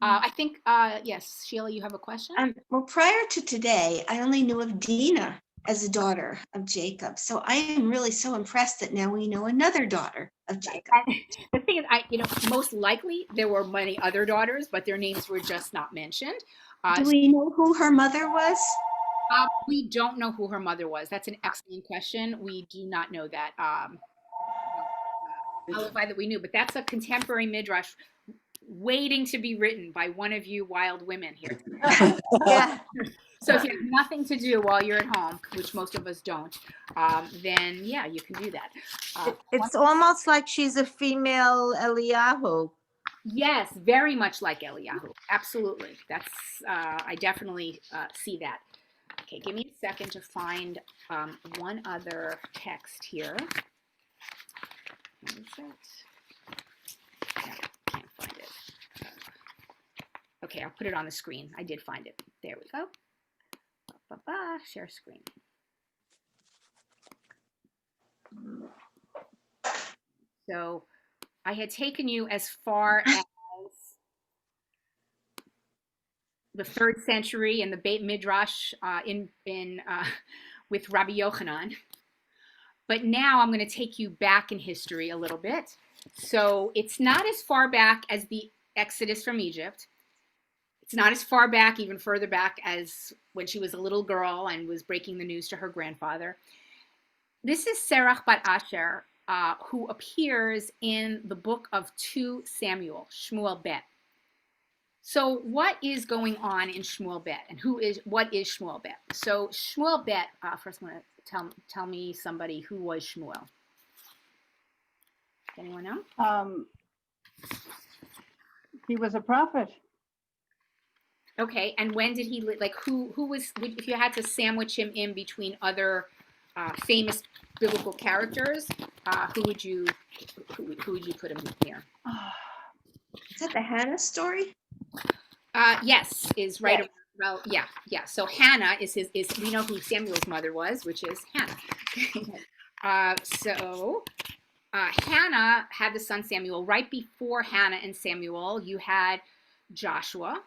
I think, yes, Sheila, you have a question? Well, prior to today, I only knew of Dina as a daughter of Jacob. So I am really so impressed that now we know another daughter of Jacob. The thing is, most likely there were many other daughters, but their names were just not mentioned. Do we know who her mother was? We don't know who her mother was. That's an excellent question. We do not know that. Qualify that we knew, but that's a contemporary midrash waiting to be written by one of you wild women here. Yeah. So if you have nothing to do while you're at home, which most of us don't, then yeah, you can do that. It's almost like she's a female Eliyahu. Yes, very much like Eliyahu. Absolutely. That's I definitely see that. Okay, give me a second to find one other text here. What is it? No, can't find it. Okay, I'll put it on the screen. I did find it. There we go. Share screen. So I had taken you as far as the 3rd century in the Beit Midrash with Rabbi Yochanan. But now I'm going to take you back in history a little bit. So it's not as far back as the Exodus from Egypt. It's not as far back, even further back, as when she was a little girl and was breaking the news to her grandfather. This is Serach bat Asher, who appears in the book of 2 Samuel, Shmuel Bet. So what is going on in Shmuel Bet, and what is Shmuel Bet? So Shmuel Bet, first I'm going to tell me somebody who was Shmuel. Anyone know? He was a prophet. Okay, and when did he, like, who was, if you had to sandwich him in between other famous biblical characters, who would you put him in here? Is that the Hannah story? Yes, is right. Yeah. Well, yeah. So Hannah is we know who Samuel's mother was, which is Hannah. Hannah had the son Samuel. Right before Hannah and Samuel, you had Joshua.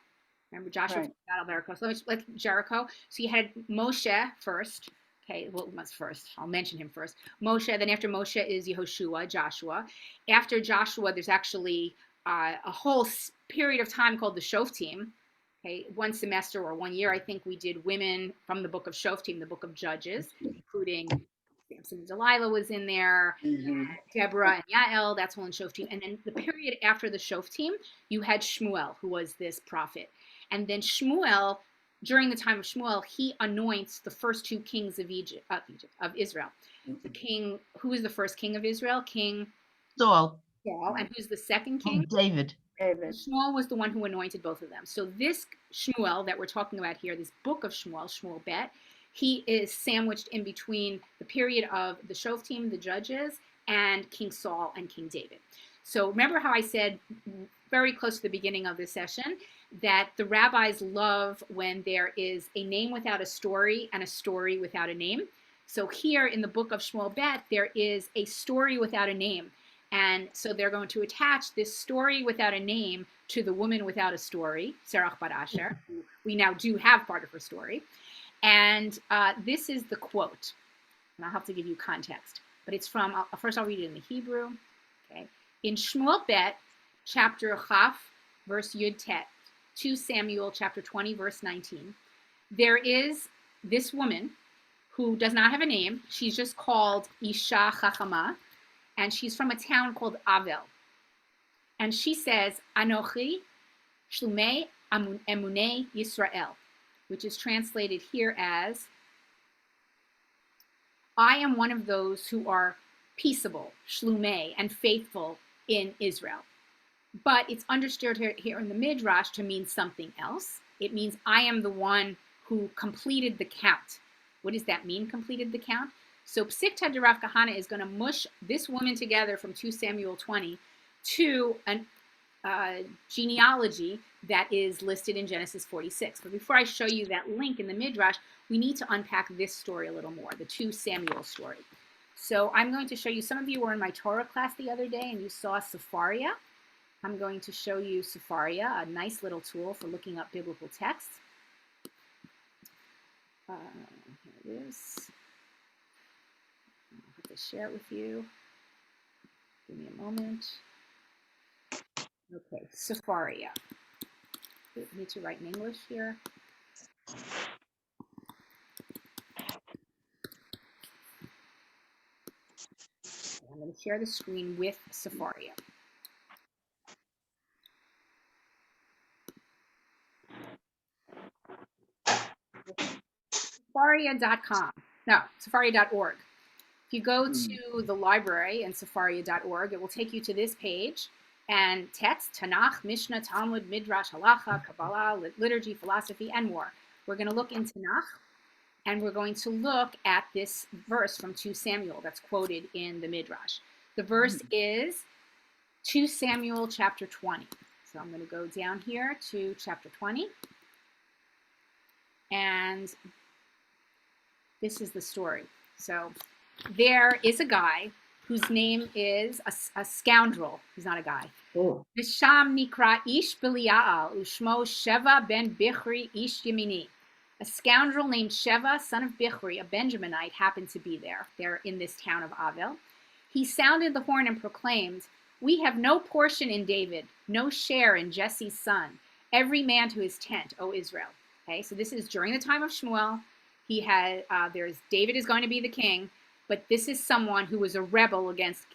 Remember Joshua Right. battle Jericho. So let's Jericho. So you had Moshe first. Okay, well, what's first? I'll mention him first. Moshe. Then after Moshe is Yehoshua, Joshua. After Joshua, there's actually a whole period of time called the Shoftim. Okay, 1 semester or 1 year, I think we did women from the book of Shoftim, the book of Judges, including Samson and Delilah was in there, Deborah and Yael, that's all in Shoftim. And then the period after the Shoftim, you had Shmuel, who was this prophet. And then Shmuel, during the time of Shmuel, he anoints the first 2 kings of Israel. The king, who is the first king of Israel? King Saul. Saul. And who's the second king? David. Shmuel was the one who anointed both of them. So this Shmuel that we're talking about here, this book of Shmuel, Shmuel Bet, he is sandwiched in between the period of the Shoftim, the judges, and King Saul and King David. So remember how I said very close to the beginning of this session that the rabbis love when there is a name without a story and a story without a name. So here in the book of Shmuel Bet, there is a story without a name. And so they're going to attach this story without a name to the woman without a story, Serach bat Asher, who we now do have part of her story. And this is the quote. And I'll have to give you context. But it's from, first I'll read it in the Hebrew. Okay. In Shmuel Bet, chapter Chaf, verse Yud Tet, 2 Samuel, chapter 20, verse 19, there is this woman who does not have a name. She's just called Isha Chachama. And she's from a town called Avel. And she says, Anochi Shlumei Emunei Yisrael, which is translated here as, I am one of those who are peaceable, Shlumei, and faithful in Israel. But it's understood here in the Midrash to mean something else. It means I am the one who completed the count. What does that mean, completed the count? So Psikta de Rav Kahana is going to mush this woman together from 2 Samuel 20 to a genealogy that is listed in Genesis 46. But before I show you that link in the Midrash, we need to unpack this story a little more, the 2 Samuel story. So I'm going to show you, some of you were in my Torah class the other day and you saw Sepharia. I'm going to show you Sepharia, a nice little tool for looking up biblical texts. Here it is. To share it with you. Give me a moment. Okay, Sepharia. I need to write in English here. I'm going to share the screen with Sepharia. Sepharia.com. No, Sepharia.org. If you go to the library in Sepharia.org, it will take you to this page and text, Tanakh, Mishnah, Talmud, Midrash, Halacha, Kabbalah, liturgy, philosophy, and more. We're going to look in Tanakh, and we're going to look at this verse from 2 Samuel that's quoted in the Midrash. The verse is 2 Samuel chapter 20. So I'm going to go down here to chapter 20. And this is the story. So there is a guy whose name is a scoundrel. He's not a guy. Oh. Visham nikra ish Belial, ushmo Sheva ben Bichri ish Yemini. A scoundrel named Sheva, son of Bichri, a Benjaminite, happened to be there. They're in this town of Avel. He sounded the horn and proclaimed, "We have no portion in David, no share in Jesse's son. Every man to his tent, O Israel." Okay, so this is during the time of Shmuel. He had David is going to be the king, but this is someone who was a rebel against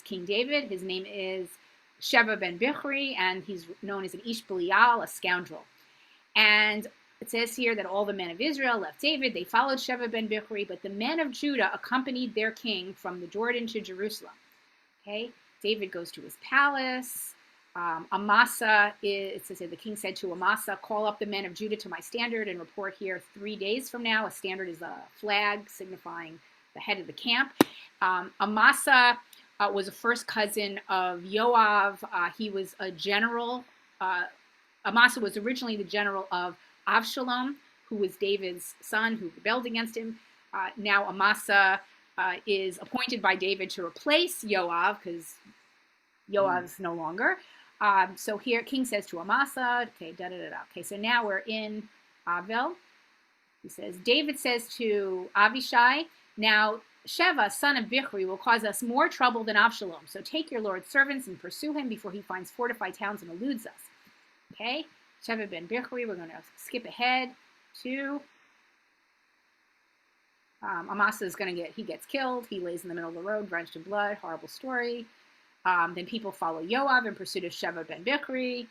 King David. His name is Sheva ben Bichri, and he's known as an Ish Belial, a scoundrel. And it says here that all the men of Israel left David. They followed Sheva ben Bichri, but the men of Judah accompanied their king from the Jordan to Jerusalem. Okay, David goes to his palace. Amasa, it says the king said to Amasa, "Call up the men of Judah to my standard and report here 3 days from now." A standard is a flag signifying the head of the camp. Amasa was a first cousin of Yoav. He was a general. Amasa was originally the general of Avshalom, who was David's son, who rebelled against him. Now Amasa is appointed by David to replace Yoav because Yoav's no longer. So here, king says to Amasa, okay, Okay, so now we're in Avel. He says, David says to Avishai, "Now Sheva, son of Bichri, will cause us more trouble than Avshalom. So take your Lord's servants and pursue him before he finds fortified towns and eludes us." Okay, Sheva ben Bichri, we're going to skip ahead to Amasa is going to he gets killed. He lays in the middle of the road, drenched in blood. Horrible story. Then people follow Yoav in pursuit of Sheva ben Bichri.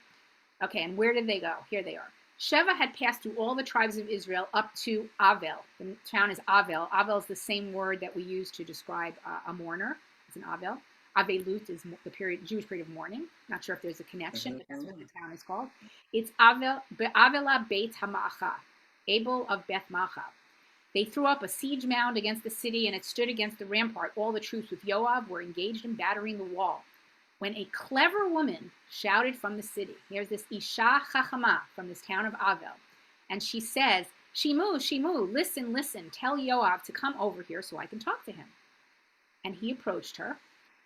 Okay, and where did they go? Here they are. Sheva had passed through all the tribes of Israel up to Avel. The town is Avel. Avel is the same word that we use to describe a mourner. It's an Avel. Avelut is the Jewish period of mourning. Not sure if there's a connection, but that's what the town is called. It's Avela Beit Hamacha, Abel of Beth Macha. They threw up a siege mound against the city, and it stood against the rampart. All the troops with Yoav were engaged in battering the wall, when a clever woman shouted from the city. Here's this Isha Chachama from this town of Avel. And she says, "Shimu, Shimu, listen, listen, tell Yoav to come over here so I can talk to him." And he approached her,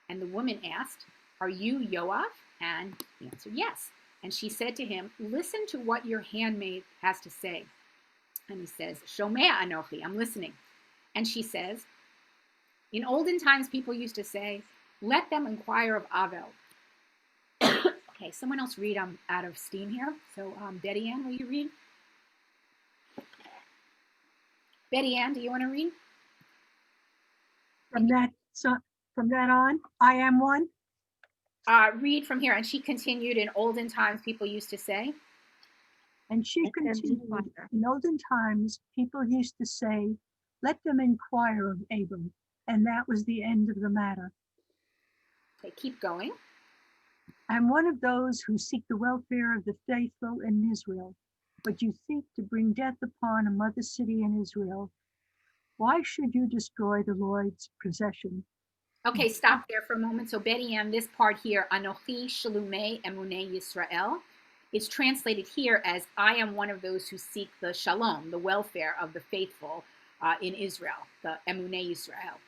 and the woman asked, "Are you Yoav?" And he answered, "Yes." And she said to him, "Listen to what your handmaid has to say." And he says, "Shomea anochi, I'm listening." And she says, "In olden times, people used to say, 'Let them inquire of Avel.'" Okay, someone else read. I'm out of steam here. So, Betty Ann, will you read? Betty Ann, do you want to read? From that on, I am one. Read from here. And she continued, "In olden times, people used to say." And she continued, "In olden times, people used to say, 'Let them inquire of Abel.' And that was the end of the matter." Okay, keep going. "I'm one of those who seek the welfare of the faithful in Israel, but you seek to bring death upon a mother city in Israel. Why should you destroy the Lord's possession?" Okay, stop there for a moment. So Betty Ann, this part here, Anochi Shalumei Emunei Yisrael, is translated here as "I am one of those who seek the shalom, the welfare of the faithful in Israel, the Emunei Yisrael."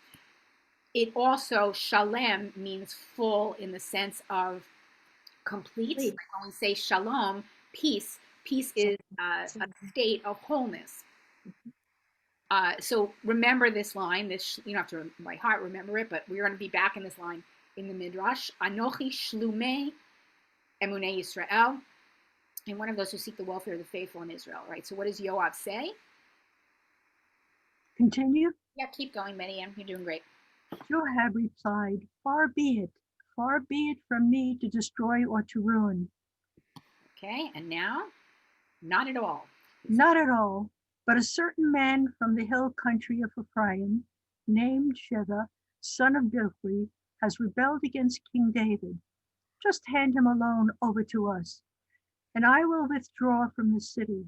It also, shalem, means full in the sense of complete. Like when we say shalom, peace, peace is a state of wholeness. So remember this line. This, you don't have to by heart remember it, but we're going to be back in this line in the Midrash. Anochi Shlumei Emunei Yisrael, and one of those who seek the welfare of the faithful in Israel. Right. So what does Yoav say? Continue. Yeah, keep going, Betty Ann. You're doing great. Joab replied, far be it from me to destroy or to ruin." Okay, and now, not at all. "Not at all, but a certain man from the hill country of Ephraim, named Sheva, son of Bichri, has rebelled against King David. Just hand him alone over to us, and I will withdraw from the city."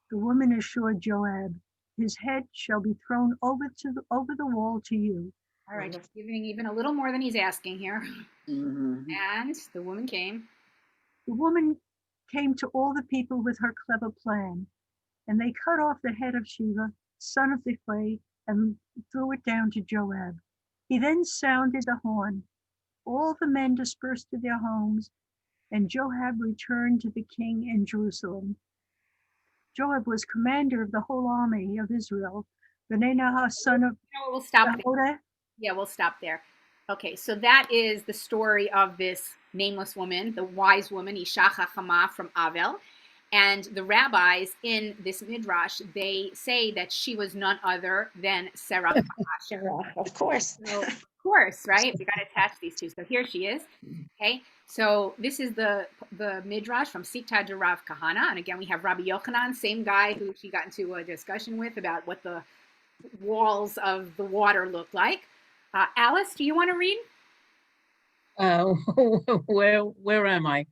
The woman assured Joab, "His head shall be thrown over the wall to you." All right, he's giving even a little more than he's asking here. Mm-hmm. And the woman came. The woman came to all the people with her clever plan, and they cut off the head of Sheva, son of Bichri, and threw it down to Joab. He then sounded the horn. All the men dispersed to their homes, and Joab returned to the king in Jerusalem. Joab was commander of the whole army of Israel. Benvenida, son of We'll stop there. Jehoiada. Yeah, we'll stop there. Okay, so that is the story of this nameless woman, the wise woman, Isha Chachama from Avel. And the rabbis in this midrash, they say that she was none other than Serach. Of course. So, of course, right? We got to attach these two. So here she is. Okay, so this is the midrash from Sikta de Rav Kahana, and again we have Rabbi Yochanan, same guy who she got into a discussion with about what the walls of the water look like. Alice, do you want to read? Where am I?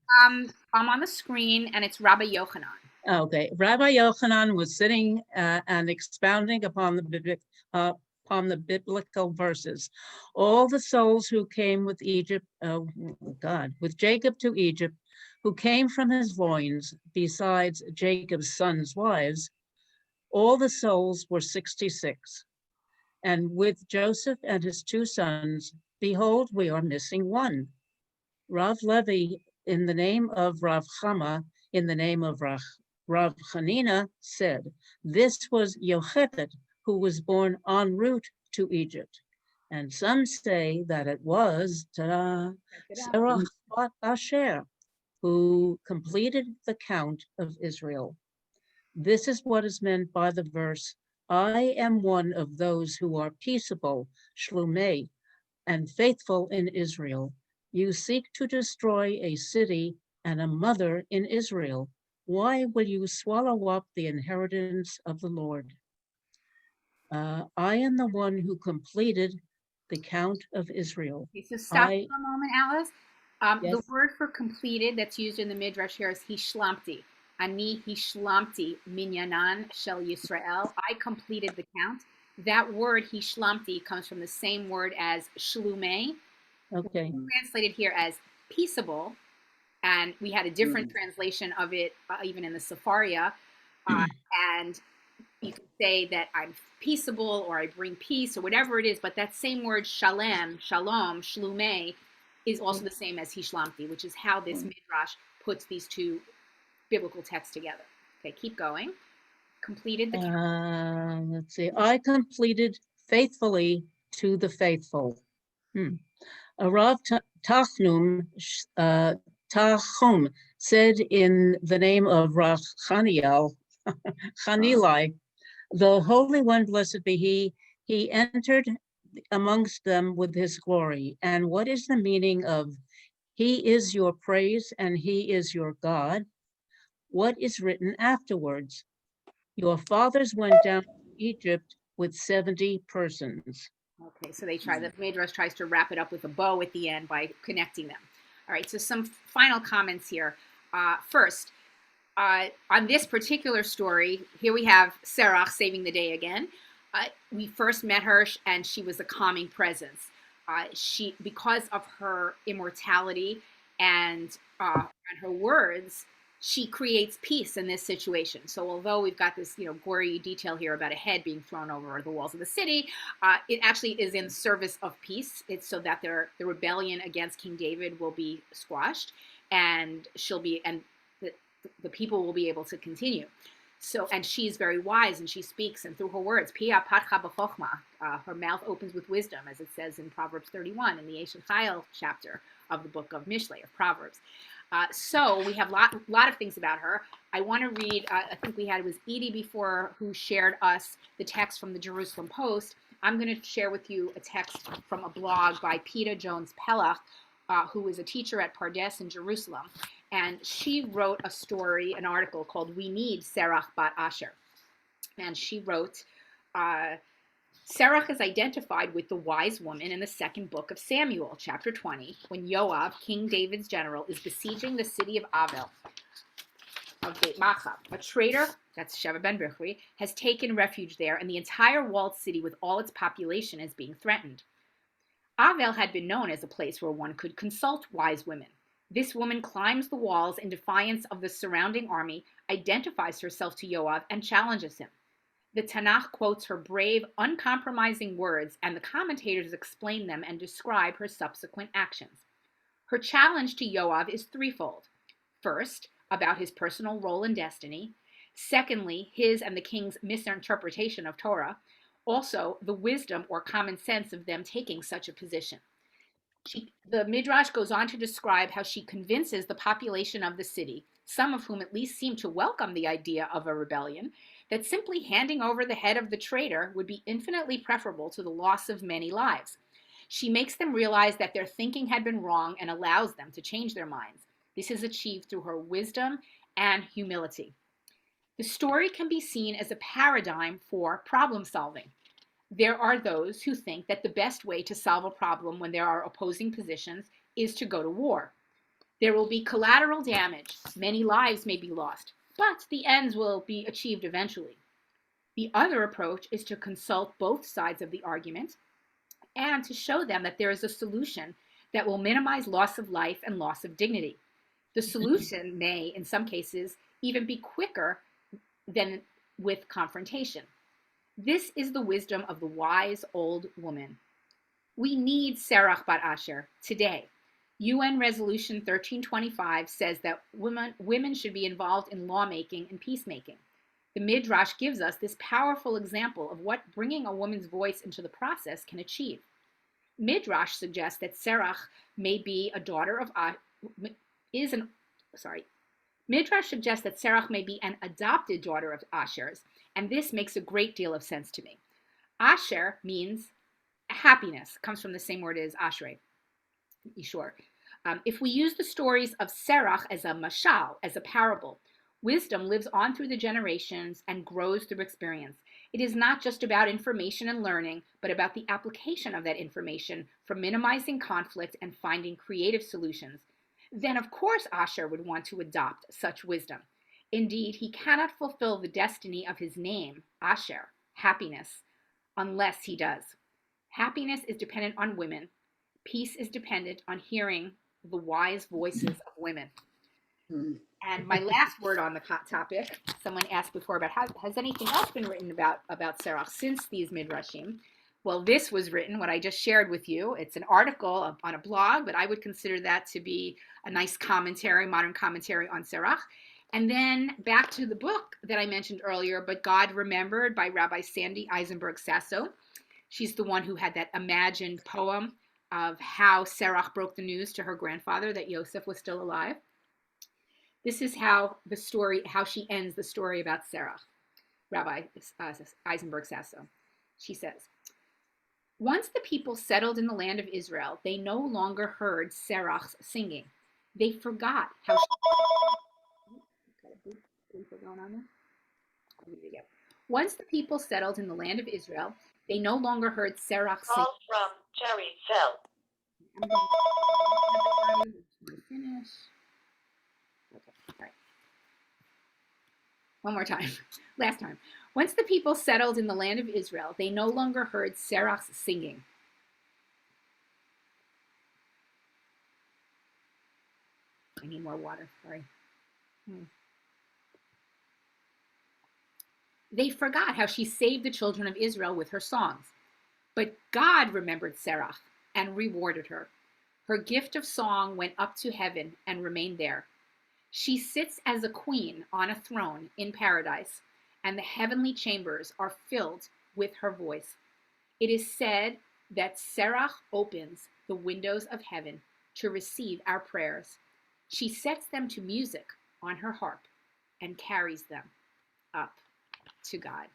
I'm on the screen, and it's Rabbi Yochanan. Okay, Rabbi Yochanan was sitting and expounding upon the biblical verses. All the souls who came with with Jacob to Egypt, who came from his loins, besides Jacob's sons' wives, all the souls were 66. And with Joseph and his 2 sons, behold, we are missing one. Rav Levi, in the name of Rav Chama, in the name of Rav Hanina, said, this was Yochebed, who was born en route to Egypt. And some say that it was Serach bat Asher, who completed the count of Israel. This is what is meant by the verse, I am one of those who are peaceable, Shlumei, and faithful in Israel. You seek to destroy a city and a mother in Israel. Why will you swallow up the inheritance of the Lord? I am the one who completed the count of Israel. Okay, so stop for a moment, Alice. Yes. The word for completed that's used in the midrash here is hishlamti. Ani hishlamti minyanan shel Yisrael. I completed the count. That word hishlamti comes from the same word as shlumei. Okay. Translated here as peaceable, and we had a different translation of it even in the Sepharia. And you can say that I'm peaceable or I bring peace or whatever it is, but that same word shalem, shalom, shlumei is also the same as hishlamti, which is how this midrash puts these two biblical texts together. Okay, keep going. Completed the count. Let's see. I completed faithfully to the faithful. Rav Tachum said in the name of Rav Chanilai, the Holy One, blessed be he entered amongst them with his glory. And what is the meaning of he is your praise and he is your God? What is written afterwards? Your fathers went down to Egypt with 70 persons. Okay, so the Midrash tries to wrap it up with a bow at the end by connecting them. All right, so some final comments here. First, on this particular story, here we have Serach saving the day again. We first met her, and she was a calming presence. Because of her immortality and her words, she creates peace in this situation. So although we've got this, gory detail here about a head being thrown over the walls of the city, it actually is in service of peace. It's so that the rebellion against King David will be squashed, and the people will be able to continue. So, and she's very wise, and she speaks, and through her words, Pia patcha b'chokhma, her mouth opens with wisdom, as it says in Proverbs 31, in the Eshet Chayil chapter of the book of Mishlei, of Proverbs. So we have a lot of things about her. I want to read, I think it was Edie before who shared us the text from the Jerusalem Post. I'm going to share with you a text from a blog by Peta Jones-Pelach, who is a teacher at Pardes in Jerusalem. And she wrote a story, an article called We Need Serach Bat Asher. And she wrote, Serach is identified with the wise woman in the second book of Samuel, chapter 20, when Yoav, King David's general, is besieging the city of Avel, of Beit Machab. A traitor, that's Sheva ben Bichri, has taken refuge there, and the entire walled city with all its population is being threatened. Avel had been known as a place where one could consult wise women. This woman climbs the walls in defiance of the surrounding army, identifies herself to Yoav, and challenges him. The Tanakh quotes her brave, uncompromising words, and the commentators explain them and describe her subsequent actions. Her challenge to Yoav is threefold. First, about his personal role and destiny. Secondly, his and the king's misinterpretation of Torah. Also, the wisdom or common sense of them taking such a position. The Midrash goes on to describe how she convinces the population of the city, some of whom at least seem to welcome the idea of a rebellion, that simply handing over the head of the traitor would be infinitely preferable to the loss of many lives. She makes them realize that their thinking had been wrong and allows them to change their minds. This is achieved through her wisdom and humility. The story can be seen as a paradigm for problem solving. There are those who think that the best way to solve a problem when there are opposing positions is to go to war. There will be collateral damage. Many lives may be lost, but the ends will be achieved eventually. The other approach is to consult both sides of the argument and to show them that there is a solution that will minimize loss of life and loss of dignity. The solution may, in some cases, even be quicker than with confrontation. This is the wisdom of the wise old woman. We need Serach bat Asher today. UN Resolution 1325 says that women should be involved in lawmaking and peacemaking. The Midrash gives us this powerful example of what bringing a woman's voice into the process can achieve. Midrash suggests that Serach may be a daughter of Midrash suggests that Serach may be an adopted daughter of Asher's, and this makes a great deal of sense to me. Asher means happiness, comes from the same word as Ashrei, Yishor. If we use the stories of Serach as a mashal, as a parable, wisdom lives on through the generations and grows through experience. It is not just about information and learning, but about the application of that information for minimizing conflict and finding creative solutions. Then, of course, Asher would want to adopt such wisdom. Indeed, he cannot fulfill the destiny of his name, Asher, happiness, unless he does. Happiness is dependent on women. Peace is dependent on hearing the wise voices of women. And my last word on the topic, someone asked before about has anything else been written about Serach since these Midrashim? Well, this was written, what I just shared with you. It's an article on a blog, but I would consider that to be a nice commentary, modern commentary on Serach. And then back to the book that I mentioned earlier, But God Remembered by Rabbi Sandy Eisenberg Sasso. She's the one who had that imagined poem of how Serach broke the news to her grandfather that Yosef was still alive. This is how she ends the story about Serach, Rabbi Eisenberg Sasso. She says, once the people settled in the land of Israel, they no longer heard Serach's singing. They forgot how Once the people settled in the land of Israel, they no longer heard Serach sing. Call from Jerry Fell. Finish. Okay, all right. One more time. Last time. Once the people settled in the land of Israel, they no longer heard Serach's singing. I need more water, sorry. They forgot how she saved the children of Israel with her songs. But God remembered Serach and rewarded her. Her gift of song went up to heaven and remained there. She sits as a queen on a throne in paradise, and the heavenly chambers are filled with her voice. It is said that Serach opens the windows of heaven to receive our prayers. She sets them to music on her harp and carries them up to God.